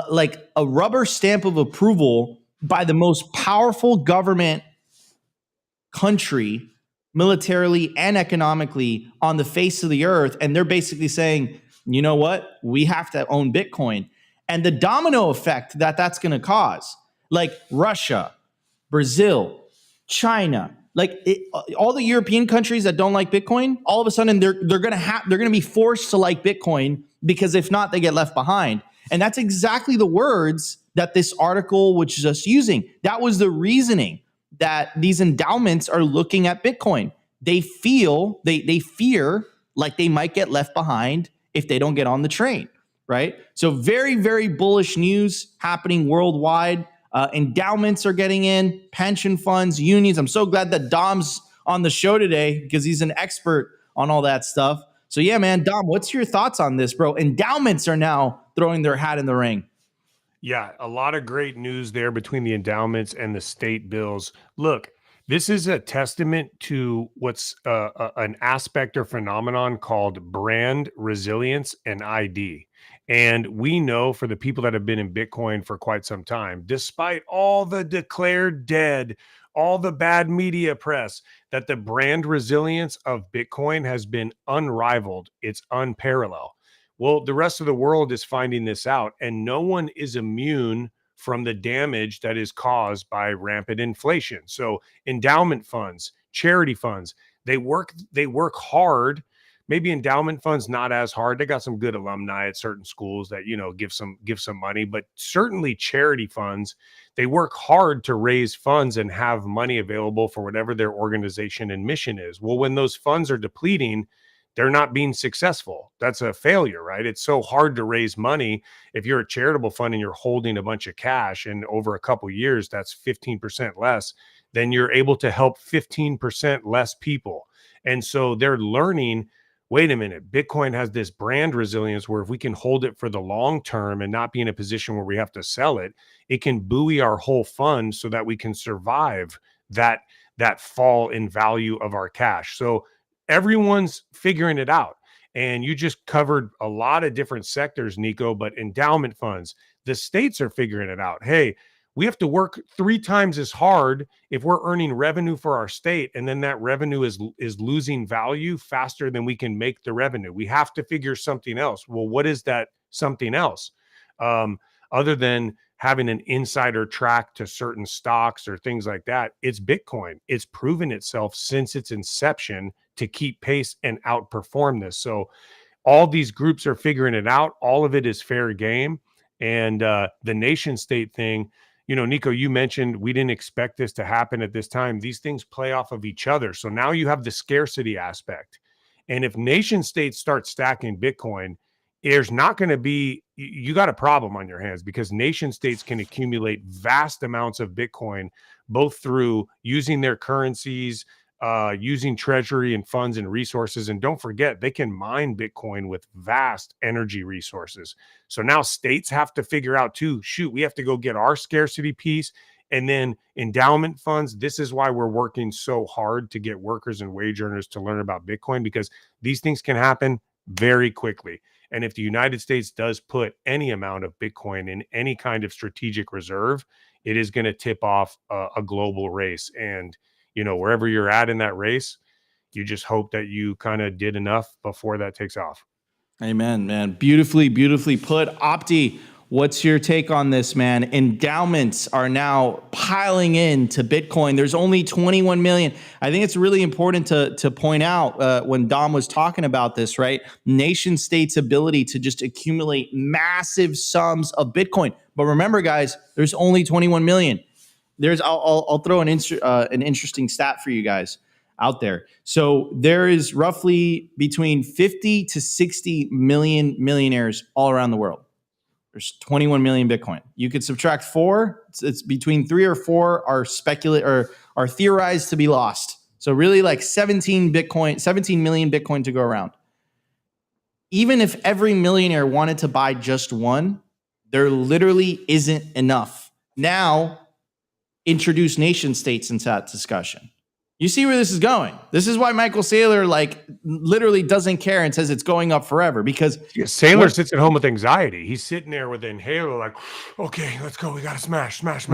S3: like a rubber stamp of approval by the most powerful government country, militarily and economically, on the face of the earth. And they're basically saying, you know what? We have to own Bitcoin. And the domino effect that that's going to cause, like Russia, Brazil, China, all the European countries that don't like Bitcoin, all of a sudden they're going to be forced to like Bitcoin, because if not, they get left behind. And that's exactly the words that this article was just using. That was the reasoning that these endowments are looking at Bitcoin. They fear like they might get left behind if they don't get on the train, right? So very, very bullish news happening worldwide. Endowments are getting in, pension funds, unions. I'm so glad that Dom's on the show today because he's an expert on all that stuff. So yeah, man, Dom, what's your thoughts on this, bro? Endowments are now throwing their hat in the ring.
S2: Yeah, a lot of great news there between the endowments and the state bills. Look, this is a testament to what's an aspect or phenomenon called brand resilience and ID. And we know, for the people that have been in Bitcoin for quite some time, despite all the declared dead, all the bad media press, that the brand resilience of Bitcoin has been unrivaled. It's unparalleled. Well, the rest of the world is finding this out, and no one is immune from the damage that is caused by rampant inflation. So endowment funds, charity funds, they work hard. Maybe endowment funds not as hard. They got some good alumni at certain schools that, give some money, but certainly charity funds, they work hard to raise funds and have money available for whatever their organization and mission is. Well, when those funds are depleting, they're not being successful. That's a failure, right? It's so hard to raise money. If you're a charitable fund and you're holding a bunch of cash, and over a couple of years, that's 15% less, then you're able to help 15% less people. And so they're learning, wait a minute, Bitcoin has this brand resilience where if we can hold it for the long term and not be in a position where we have to sell it, it can buoy our whole fund so that we can survive that fall in value of our cash. So everyone's figuring it out. And you just covered a lot of different sectors, Nico, but endowment funds, the states are figuring it out. Hey, we have to work 3 times as hard if we're earning revenue for our state, and then that revenue is losing value faster than we can make the revenue. We have to figure something else. Well, what is that something else? Other than having an insider track to certain stocks or things like that, it's Bitcoin. It's proven itself since its inception to keep pace and outperform this. So all these groups are figuring it out. All of it is fair game. And the nation state thing, Nico, you mentioned we didn't expect this to happen at this time. These things play off of each other. So now you have the scarcity aspect. And if nation states start stacking Bitcoin, there's not going to be, you got a problem on your hands, because nation states can accumulate vast amounts of Bitcoin, both through using their currencies, using treasury and funds and resources. And don't forget, they can mine Bitcoin with vast energy resources. So now states have to figure out too, shoot, we have to go get our scarcity piece. And then endowment funds, this is why we're working so hard to get workers and wage earners to learn about Bitcoin, because these things can happen very quickly. And if the United States does put any amount of Bitcoin in any kind of strategic reserve, it is going to tip off a global race. And, wherever you're at in that race, you just hope that you kind of did enough before that takes off.
S3: Amen, man. Beautifully, beautifully put. Opti, what's your take on this, man? Endowments are now piling into Bitcoin. There's only 21 million. I think it's really important to point out when Dom was talking about this, right? Nation states' ability to just accumulate massive sums of Bitcoin. But remember, guys, there's only 21 million. I'll throw an interesting stat for you guys out there. So there is roughly between 50 to 60 million millionaires all around the world. There's 21 million Bitcoin. You could subtract 4. It's between 3 or 4 are theorized to be lost. So really like 17 million Bitcoin to go around. Even if every millionaire wanted to buy just one, There literally isn't enough. Now, introduce nation states into that discussion. You see where this is going. This is why Michael Saylor like literally doesn't care and says it's going up forever, because
S2: Saylor sits at home with anxiety. He's sitting there with an inhaler like, okay, let's go. We got to smash. Like,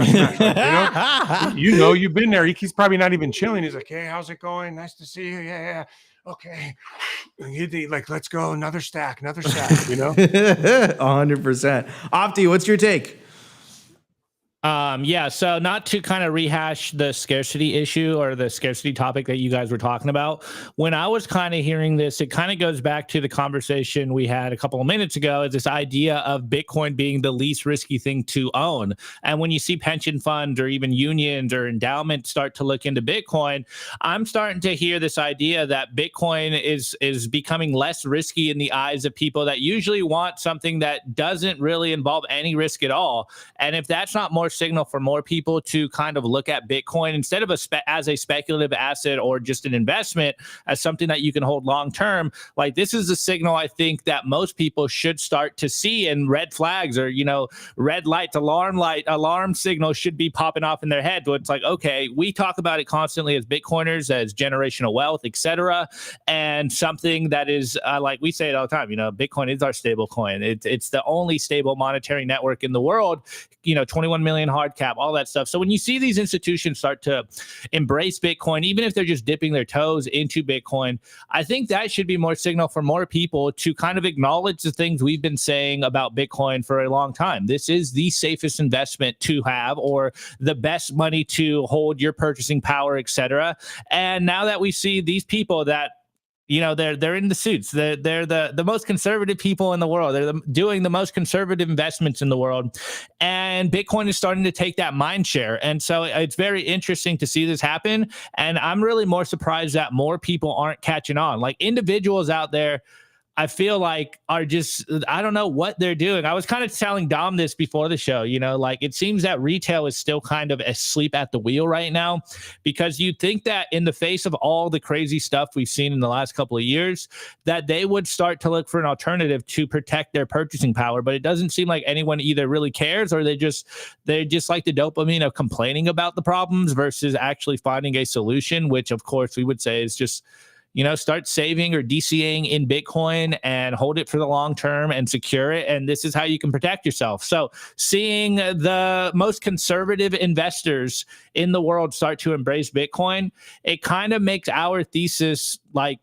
S2: you've been there. He's probably not even chilling. He's like, hey, how's it going? Nice to see you. Yeah. Okay. Like, let's go. Another stack,
S3: 100%. Opti, what's your take?
S1: Yeah, so not to kind of rehash the scarcity issue or the scarcity topic that you guys were talking about, when I was kind of hearing this, it kind of goes back to the conversation we had a couple of minutes ago, is this idea of Bitcoin being the least risky thing to own. And when you see pension funds or even unions or endowments start to look into Bitcoin, I'm starting to hear this idea that Bitcoin is becoming less risky in the eyes of people that usually want something that doesn't really involve any risk at all. And if that's not more signal for more people to kind of look at Bitcoin instead of as a speculative asset or just an investment, as something that you can hold long term, like this is a signal I think that most people should start to see, and red flags or red lights, alarm signals should be popping off in their head. So it's like, okay, we talk about it constantly as Bitcoiners, as generational wealth, etc., and something that is like we say it all the time. Bitcoin is our stable coin. It's the only stable monetary network in the world. 21 million hard cap, all that stuff. So when you see these institutions start to embrace Bitcoin, even if they're just dipping their toes into Bitcoin, I think that should be more signal for more people to kind of acknowledge the things we've been saying about Bitcoin for a long time. This is the safest investment to have, or the best money to hold your purchasing power, etc. And now that we see these people that they're in the suits. They're the most conservative people in the world. They're doing the most conservative investments in the world. And Bitcoin is starting to take that mind share. And so it's very interesting to see this happen. And I'm really more surprised that more people aren't catching on. Like individuals out there, I feel like are just, I don't know what they're doing. I was kind of telling Dom this before the show, like it seems that retail is still kind of asleep at the wheel right now, because you'd think that in the face of all the crazy stuff we've seen in the last couple of years, that they would start to look for an alternative to protect their purchasing power. But it doesn't seem like anyone either really cares, or they just like the dopamine of complaining about the problems versus actually finding a solution, which of course we would say is just, start saving or DCAing in Bitcoin and hold it for the long term and secure it. And this is how you can protect yourself. So seeing the most conservative investors in the world start to embrace Bitcoin, it kind of makes our thesis like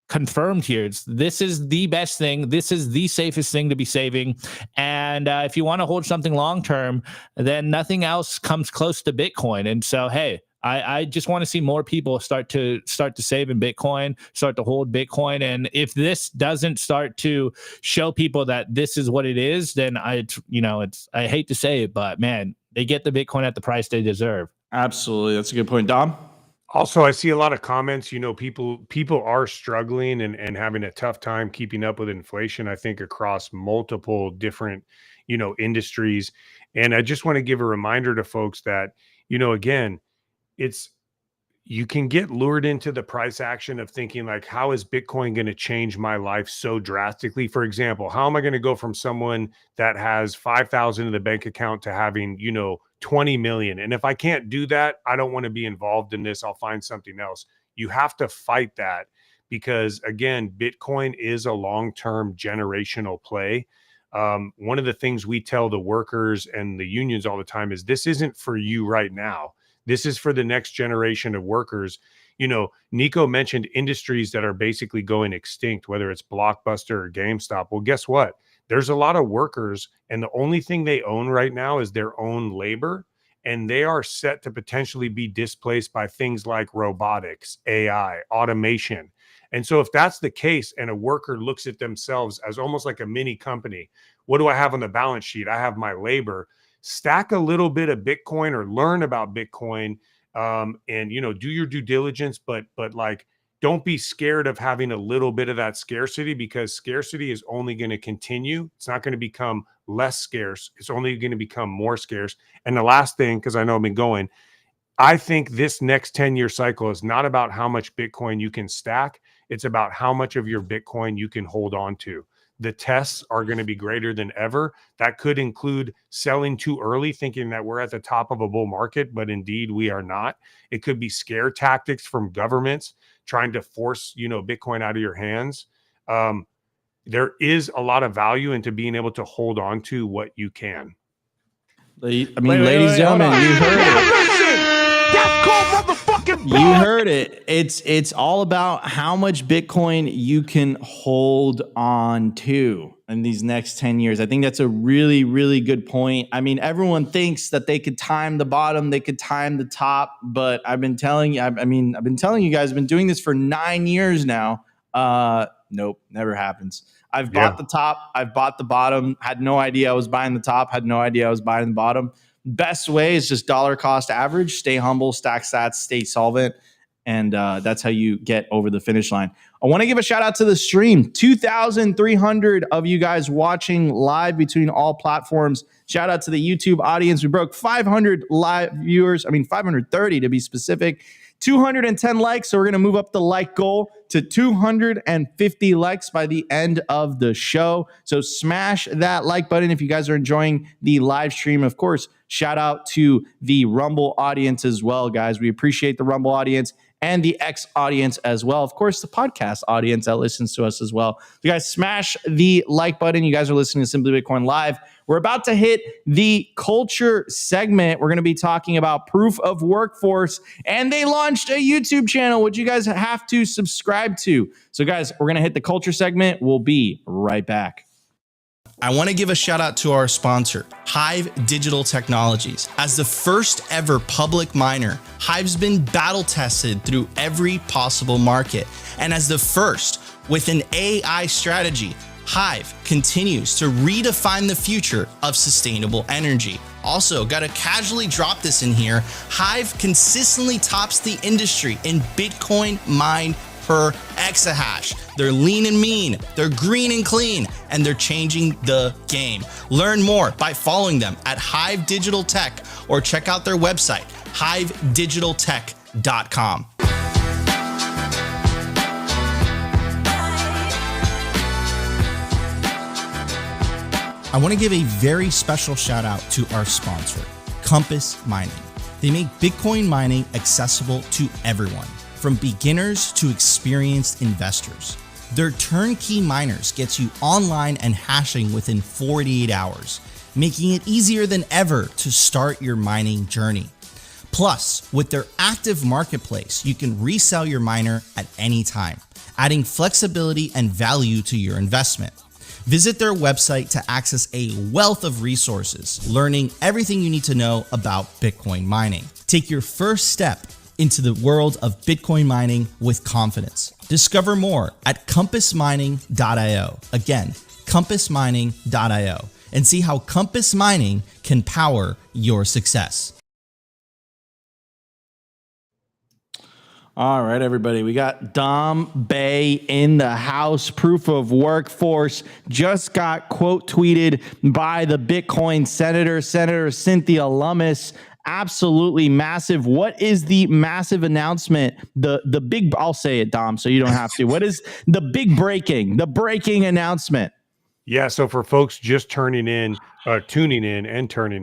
S1: confirmed here. This is the best thing. This is the safest thing to be saving. And if you want to hold something long term, then nothing else comes close to Bitcoin. And so, hey, I just want to see more people start to save in Bitcoin, start to hold Bitcoin. And if this doesn't start to show people that this is what it is, then I hate to say it, but man, they get the Bitcoin at the price they deserve.
S3: Absolutely. That's a good point. Dom?
S2: Also, I see a lot of comments, people are struggling and having a tough time keeping up with inflation, I think, across multiple different, industries. And I just want to give a reminder to folks that, again, you can get lured into the price action of thinking like, how is Bitcoin going to change my life so drastically? For example, how am I going to go from someone that has 5,000 in the bank account to having, 20 million? And if I can't do that, I don't want to be involved in this. I'll find something else. You have to fight that, because again, Bitcoin is a long-term generational play. One of the things we tell the workers and the unions all the time is this isn't for you right now. This is for the next generation of workers. Nico mentioned industries that are basically going extinct, whether it's Blockbuster or GameStop. Well, guess what? There's a lot of workers, and the only thing they own right now is their own labor, and they are set to potentially be displaced by things like robotics, AI, automation. And so if that's the case, and a worker looks at themselves as almost like a mini company, what do I have on the balance sheet? I have my labor. Stack a little bit of Bitcoin or learn about Bitcoin, and do your due diligence, but like, don't be scared of having a little bit of that scarcity, because scarcity is only going to continue. It's not going to become less scarce. It's only going to become more scarce. And the last thing, because I know I've been going, I think this next 10-year cycle is not about how much Bitcoin you can stack. It's about how much of your Bitcoin you can hold on to. the tests are going to be greater than ever. That could include selling too early, thinking that we're at the top of a bull market, but indeed we are not. It could be scare tactics from governments trying to force, Bitcoin out of your hands. There is a lot of value into being able to hold on to what you can.
S3: Ladies and gentlemen, you heard it.
S2: That's called motherfucking
S3: You heard it. It's all about how much Bitcoin you can hold on to in these next 10 years. I think that's a really, really good point. I mean, everyone thinks that they could time the bottom, they could time the top, but I've been telling you, I've been telling you guys, I've been doing this for 9 years now. Nope, never happens. I've bought the top, I've bought the bottom, had no idea I was buying the top, had no idea I was buying the bottom. Best way is just dollar cost average, stay humble, stack sats, stay solvent. And that's how you get over the finish line. I want to give a shout out to the stream. 2,300 of you guys watching live between all platforms. Shout out to the YouTube audience. We broke 500 live viewers. 530 to be specific. 210 likes. So we're going to move up the like goal to 250 likes by the end of the show. So smash that like button if you guys are enjoying the live stream. Of course, shout out to the Rumble audience as well, guys. We appreciate the Rumble audience and the X audience as well. Of course, the podcast audience that listens to us as well. You guys smash the like button. You guys are listening to Simply Bitcoin Live. We're about to hit the culture segment. We're going to be talking about proof of workforce, and they launched a YouTube channel, which you guys have to subscribe to. So guys, we're going to hit the culture segment. We'll be right back.
S4: I want to give a shout out to our sponsor, HIVE Digital Technologies. As the first ever public miner, HIVE's been battle tested through every possible market. And as the first with an AI strategy, HIVE continues to redefine the future of sustainable energy. Also, gotta casually drop this in here, HIVE consistently tops the industry in Bitcoin mined per exahash. They're lean and mean, they're green and clean, and they're changing the game. Learn more by following them at HIVE Digital Tech or check out their website, hivedigitaltech.com. I want to give a very special shout out to our sponsor, Compass Mining. They make Bitcoin mining accessible to everyone, from beginners to experienced investors. Their turnkey miners gets you online and hashing within 48 hours, making it easier than ever to start your mining journey. Plus, with their active marketplace, you can resell your miner at any time, adding flexibility and value to your investment. Visit their website to access a wealth of resources, learning everything you need to know about Bitcoin mining. Take your first step into the world of Bitcoin mining with confidence. Discover more at compassmining.io. Again, compassmining.io, and see how Compass Mining can power your success.
S3: All right, everybody. We got Dom Bay in the house. Proof of workforce just got quote tweeted by the Bitcoin Senator Cynthia Lummis. Absolutely massive. What is the massive announcement? The big, I'll say it, Dom, so you don't have to. What is the breaking announcement?
S2: Yeah, so for folks just tuning in, and turning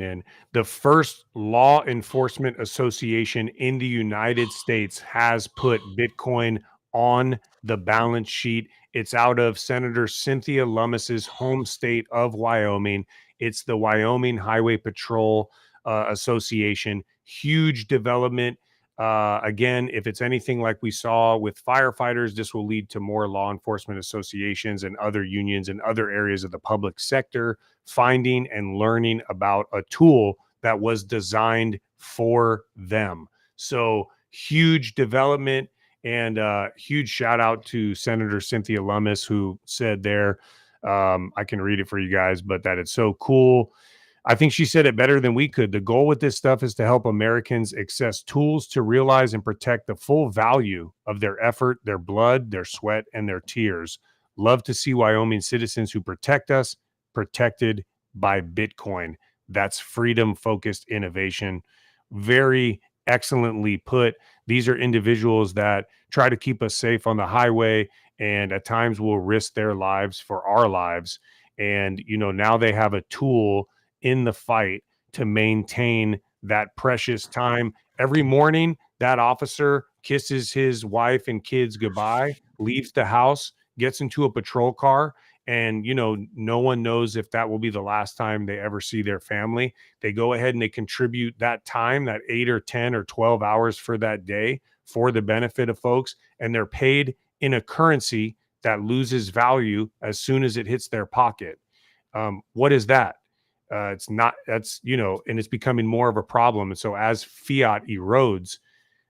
S2: in, the first law enforcement association in the United States has put Bitcoin on the balance sheet. It's out of Senator Cynthia Lummis's home state of Wyoming. It's the Wyoming Highway Patrol Association. Huge development. Again, if it's anything like we saw with firefighters, this will lead to more law enforcement associations and other unions and other areas of the public sector finding and learning about a tool that was designed for them. So huge development, and huge shout out to Senator Cynthia Lummis, who said there, I can read it for you guys, but that it's so cool. I think she said it better than we could. The goal with this stuff is to help Americans access tools to realize and protect the full value of their effort, their blood, their sweat, and their tears. Love to see Wyoming citizens who protect us protected by Bitcoin. That's freedom-focused innovation. Very excellently put. These are individuals that try to keep us safe on the highway, and at times will risk their lives for our lives. And, you know, now they have a tool in the fight to maintain that precious time. Every morning, that officer kisses his wife and kids goodbye, leaves the house, gets into a patrol car, and, you know, no one knows if that will be the last time they ever see their family. They go ahead and they contribute that time, that 8 or 10 or 12 hours for that day, for the benefit of folks, and they're paid in a currency that loses value as soon as it hits their pocket. What is that? It's not, that's, you know, and it's becoming more of a problem. And so as fiat erodes,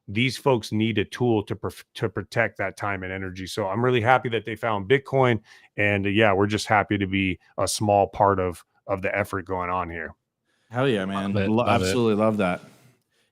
S2: these folks need a tool to protect that time and energy. So I'm really happy that they found Bitcoin, and yeah, we're just happy to be a small part of the effort going on here.
S3: Hell yeah, man! Absolutely love that.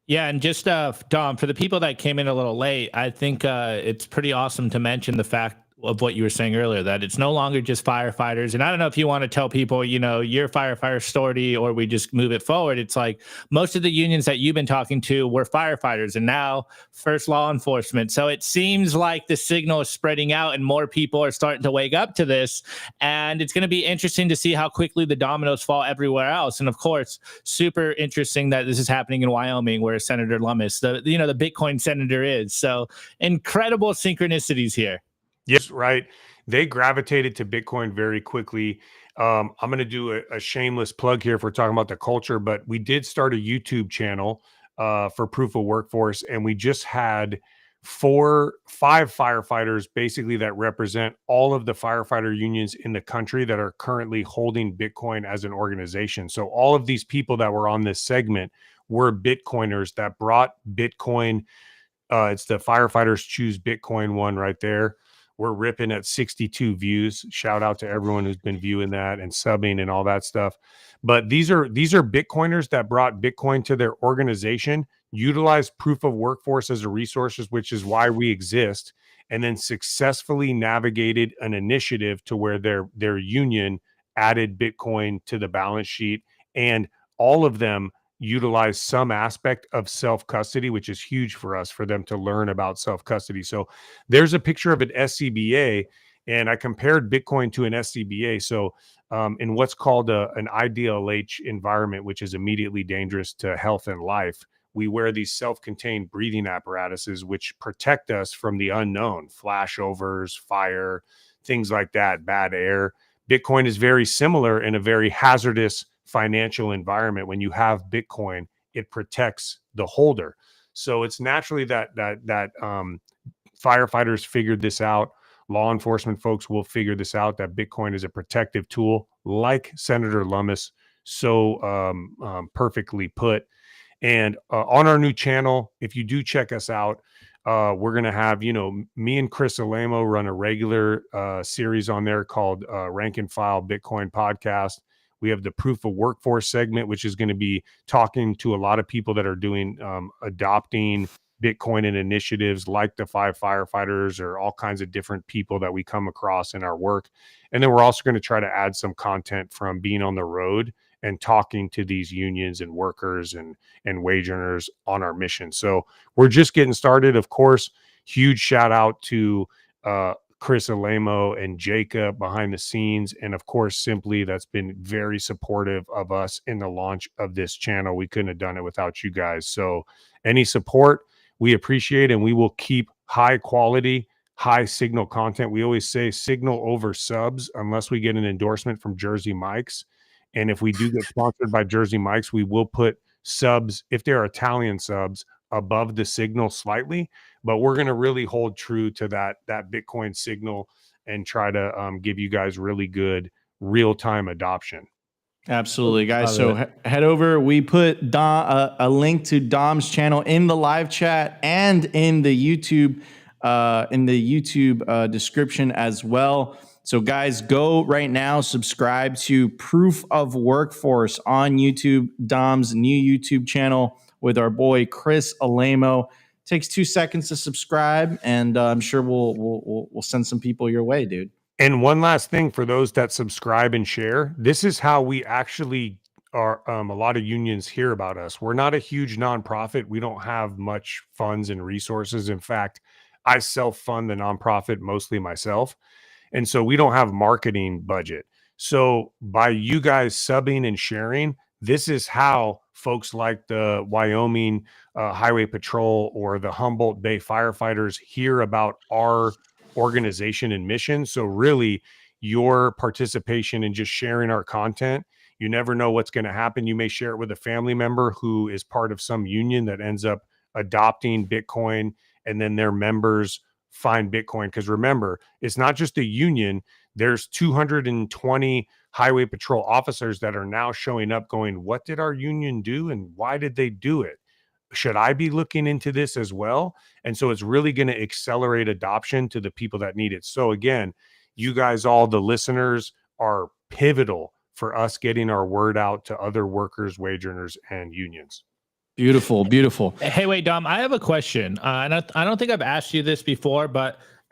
S1: Yeah, and just Dom, for the people that came in a little late, I think it's pretty awesome to mention the fact of what you were saying earlier, that it's no longer just firefighters. And I don't know if you want to tell people, you know, your firefighter story, or we just move it forward. It's like most of the unions that you've been talking to were firefighters, and now first law enforcement. So it seems like the signal is spreading out and more people are starting to wake up to this. And it's going to be interesting to see how quickly the dominoes fall everywhere else. And of course, super interesting that this is happening in Wyoming, where Senator Lummis, the Bitcoin senator, is. So incredible synchronicities here.
S2: Yes, right. They gravitated to Bitcoin very quickly. I'm going to do a shameless plug here if we're talking about the culture, but we did start a YouTube channel for Proof of Workforce, and we just had 5 firefighters basically that represent all of the firefighter unions in the country that are currently holding Bitcoin as an organization. So all of these people that were on this segment were Bitcoiners that brought Bitcoin. It's the Firefighters Choose Bitcoin one right there. We're ripping at 62 views. Shout out to everyone who's been viewing that and subbing and all that stuff. But these are Bitcoiners that brought Bitcoin to their organization, utilized Proof of Workforce as a resource, which is why we exist, and then successfully navigated an initiative to where their union added Bitcoin to the balance sheet. And all of them utilize some aspect of self-custody, which is huge for us, for them to learn about self-custody. So there's a picture of an SCBA, and I compared Bitcoin to an SCBA. So in what's called an IDLH environment, which is immediately dangerous to health and life, we wear these self-contained breathing apparatuses, which protect us from the unknown, flashovers, fire, things like that, bad air. Bitcoin is very similar in a very hazardous financial environment. When you have Bitcoin, it protects the holder. So it's naturally that firefighters figured this out. Law enforcement folks will figure this out, that Bitcoin is a protective tool, like Senator Lummis so perfectly put. And on our new channel, if you do check us out, we're going to have, you know, me and Chris Alamo run a regular series on there called Rank and File Bitcoin Podcast. We have the Proof of Workforce segment, which is going to be talking to a lot of people that are doing adopting Bitcoin and initiatives like the 5 firefighters, or all kinds of different people that we come across in our work. And then we're also going to try to add some content from being on the road and talking to these unions and workers and wage earners on our mission. So we're just getting started. Of course, huge shout out to Chris Alamo and Jacob behind the scenes. And of course, Simply, that's been very supportive of us in the launch of this channel. We couldn't have done it without you guys. So any support, we appreciate, and we will keep high quality, high signal content. We always say signal over subs, unless we get an endorsement from Jersey Mike's. And if we do get sponsored by Jersey Mike's, we will put subs, if they're Italian subs, above the signal slightly, but we're going to really hold true to that Bitcoin signal and try to give you guys really good real-time adoption.
S3: Absolutely, guys. So head over. We put a link to Dom's channel in the live chat and in the YouTube description as well. So guys, go right now, subscribe to Proof of Workforce on YouTube, Dom's new YouTube channel with our boy Chris Alamo. Takes 2 seconds to subscribe, and I'm sure we'll send some people your way, dude.
S2: And one last thing for those that subscribe and share, this is how we actually a lot of unions hear about us. We're not a huge nonprofit. We don't have much funds and resources. In fact, I self-fund the nonprofit mostly myself. And so we don't have marketing budget. So by you guys subbing and sharing, this is how folks like the Wyoming Highway Patrol or the Humboldt Bay firefighters hear about our organization and mission. So really, your participation in just sharing our content, you never know what's going to happen. You may share it with a family member who is part of some union that ends up adopting Bitcoin, and then their members find Bitcoin. Because remember, it's not just a union. There's 220 highway patrol officers that are now showing up going, what did our union do and why did they do it? Should I be looking into this as well? And so it's really going to accelerate adoption to the people that need it. So again, you guys, all the listeners, are pivotal for us getting our word out to other workers, wage earners, and unions.
S3: Beautiful, beautiful.
S1: Hey, wait, Dom, I have a question. And I don't think I've asked you this before,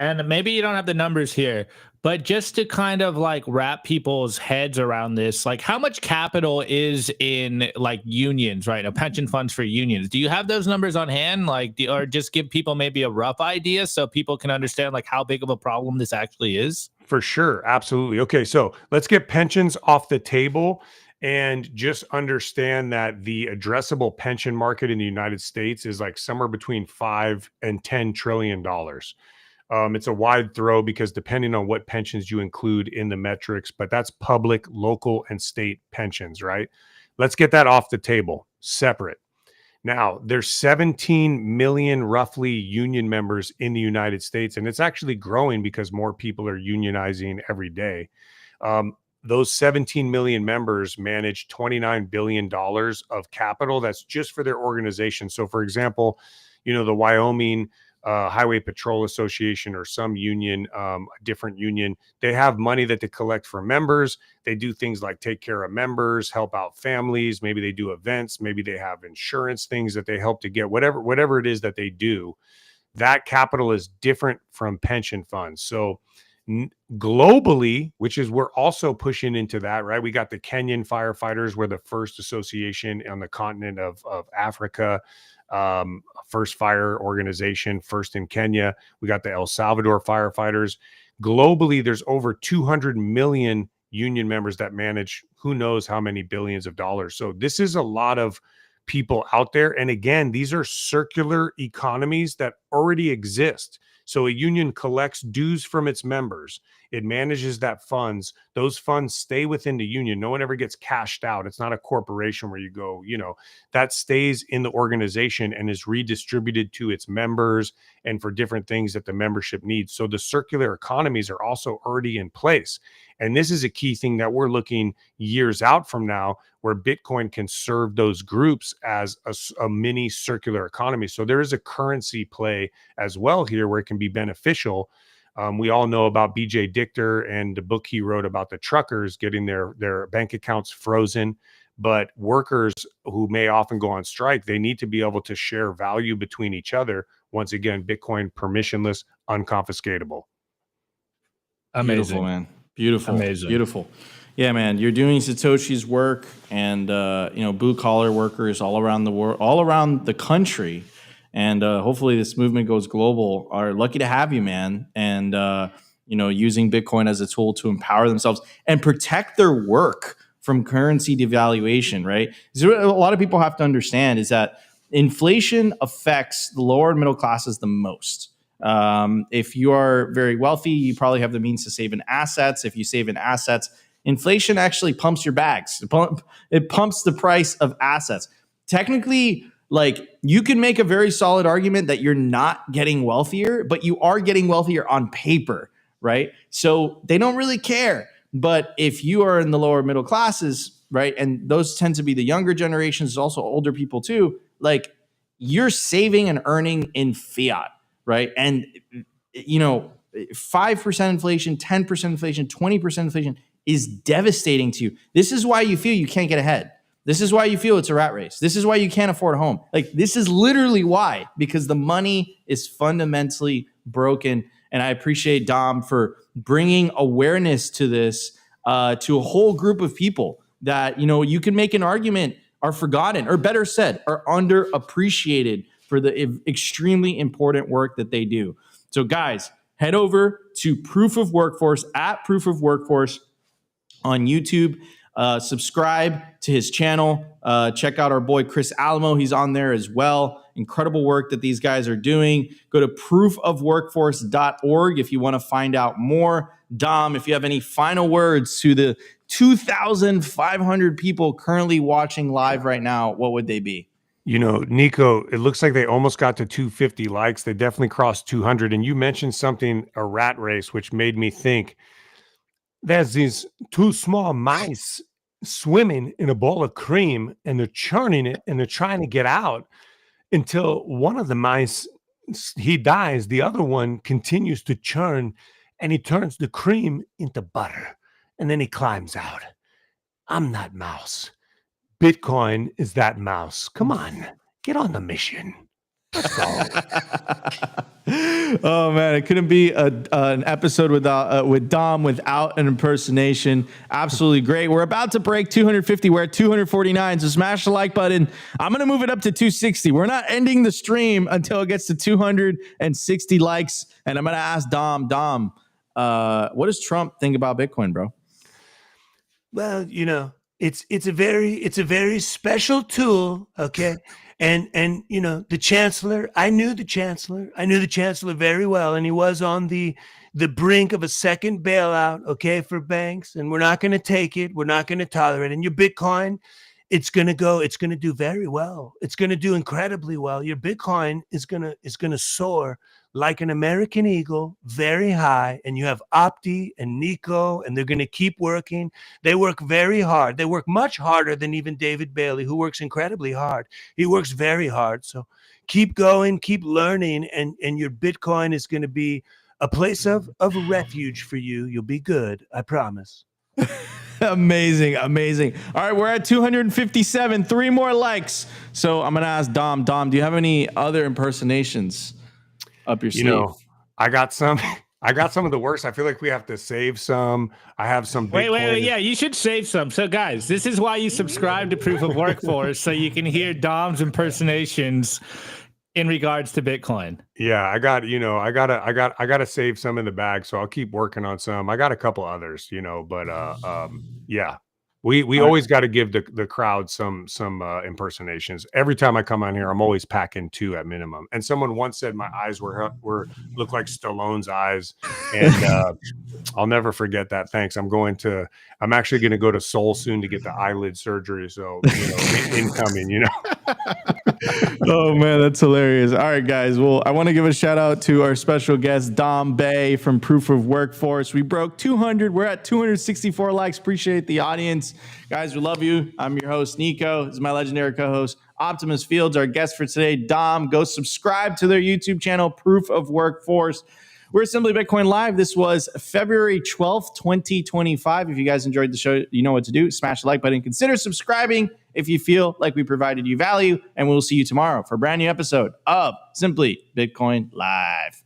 S1: and maybe you don't have the numbers here, but just to kind of like wrap people's heads around this, like how much capital is in like unions, right? Pension funds for unions. Do you have those numbers on hand? Like, or just give people maybe a rough idea so people can understand like how big of a problem this actually is?
S2: For sure. Absolutely. Okay. So let's get pensions off the table and just understand that the addressable pension market in the United States is like somewhere between $5 and $10 trillion. It's a wide throw because depending on what pensions you include in the metrics, but that's public, local, and state pensions, right? Let's get that off the table, separate. Now, there's 17 million roughly union members in the United States, and it's actually growing because more people are unionizing every day. Those 17 million members manage $29 billion of capital. That's just for their organization. So, for example, the Wyoming Highway Patrol Association or some union, a different union, they have money that they collect from members. They do things like take care of members, help out families. Maybe they do events. Maybe they have insurance things that they help to get, whatever it is that they do. That capital is different from pension funds. So globally, which is we're also pushing into that, right? We got the Kenyan firefighters. We're the first association on the continent of Africa. First fire organization, first in Kenya. We got the El Salvador firefighters. Globally, there's over 200 million union members that manage who knows how many billions of dollars. So this is a lot of people out there. And again, these are circular economies that already exist. So a union collects dues from its members. It manages that funds. Those funds stay within the union. No one ever gets cashed out. It's not a corporation where you go, that stays in the organization and is redistributed to its members and for different things that the membership needs. So the circular economies are also already in place. And this is a key thing that we're looking years out from now, where Bitcoin can serve those groups as a mini circular economy. So there is a currency play as well here where it can be beneficial. We all know about BJ Dichter and the book he wrote about the truckers getting their bank accounts frozen. But workers who may often go on strike, they need to be able to share value between each other. Once again, Bitcoin permissionless, unconfiscatable.
S1: Amazing,
S3: beautiful, man. Beautiful,
S1: amazing,
S3: beautiful. Yeah, man, you're doing Satoshi's work, and blue collar workers all around the world, all around the country, and hopefully this movement goes global. Are lucky to have you, man, and using Bitcoin as a tool to empower themselves and protect their work from currency devaluation. Right? So a lot of people have to understand is that inflation affects the lower and middle classes the most. If you are very wealthy, you probably have the means to save in assets. If you save in assets, inflation actually pumps your bags. It pumps the price of assets. Technically, like, you can make a very solid argument that you're not getting wealthier, but you are getting wealthier on paper, right? So they don't really care. But if you are in the lower middle classes, right, and those tend to be the younger generations, also older people too, like, you're saving and earning in fiat, right? And 5% inflation, 10% inflation, 20% inflation is devastating to you. This is why you feel you can't get ahead. This is why you feel it's a rat race. This is why you can't afford a home. Like, this is literally why, because the money is fundamentally broken. And I appreciate Dom for bringing awareness to this, to a whole group of people that, you can make an argument are forgotten, or better said, are underappreciated for the extremely important work that they do. So guys, head over to Proof of Workforce, at Proof of Workforce on YouTube. Subscribe to his channel. Check out our boy Chris Alamo. He's on there as well. Incredible work that these guys are doing. Go to proofofworkforce.org if you want to find out more. Dom, if you have any final words to the 2,500 people currently watching live right now, what would they be?
S2: Nico, it looks like they almost got to 250 likes. They definitely crossed 200. And you mentioned something, a rat race, which made me think there's these two small mice swimming in a bowl of cream, and they're churning it, and they're trying to get out until one of the mice, he dies. The other one continues to churn, and he turns the cream into butter, and then he climbs out. I'm that mouse. Bitcoin is that mouse. Come on, get on the mission. Let's go.
S3: Oh man, it couldn't be an episode with Dom without an impersonation. Absolutely great. We're about to break 250. We're at 249. So smash the like button. I'm gonna move it up to 260. We're not ending the stream until it gets to 260 likes. And I'm gonna ask Dom, what does Trump think about Bitcoin, bro?
S2: Well, it's a very special tool, okay? And the chancellor, I knew the chancellor very well, and he was on the brink of a second bailout, okay, for banks, and we're not going to take it. We're not going to tolerate it. And your Bitcoin, it's going to do very well. It's going to do incredibly well. Your Bitcoin is going to soar like an American eagle, very high. And you have Opti and Nico, and they're going to keep working. They work very hard. They work much harder than even David Bailey, who works incredibly hard. He works very hard. So keep going, keep learning, and your Bitcoin is going to be a place of refuge for you. You'll be good. I promise.
S3: Amazing. All right, we're at 257. 3 more likes. So I'm going to ask Dom, do you have any other impersonations up your sleeve?
S2: I got some of the worst. I feel like we have to save some. I have some.
S1: Wait. Yeah, you should save some. So guys, this is why you subscribe to Proof of Workforce, so you can hear Dom's impersonations in regards to Bitcoin.
S2: Yeah, I gotta save some in the bag, so I'll keep working on some. I got a couple others, but yeah. We always got to give the crowd some impersonations. Every time I come on here, I'm always packing 2 at minimum. And someone once said my eyes look like Stallone's eyes, and I'll never forget that. Thanks. I'm actually going to go to Seoul soon to get the eyelid surgery. So incoming.
S3: Oh man, that's hilarious. All right, guys. Well, I want to give a shout out to our special guest, Dom Bay from Proof of Workforce. We broke 200. We're at 264 likes. Appreciate the audience. Guys, we love you. I'm your host, Nico. This is my legendary co-host, Optimus Fields, our guest for today. Dom, go subscribe to their YouTube channel, Proof of Workforce. We're Simply Bitcoin Live. This was February 12th, 2025. If you guys enjoyed the show, you know what to do. Smash the like button. Consider subscribing if you feel like we provided you value. And we'll see you tomorrow for a brand new episode of Simply Bitcoin Live.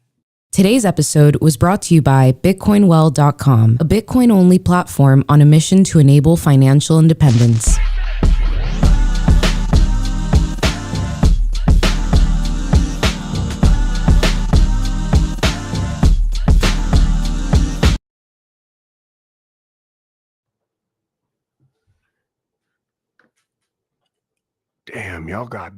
S6: Today's episode was brought to you by BitcoinWell.com, a Bitcoin-only platform on a mission to enable financial independence.
S2: Damn, y'all got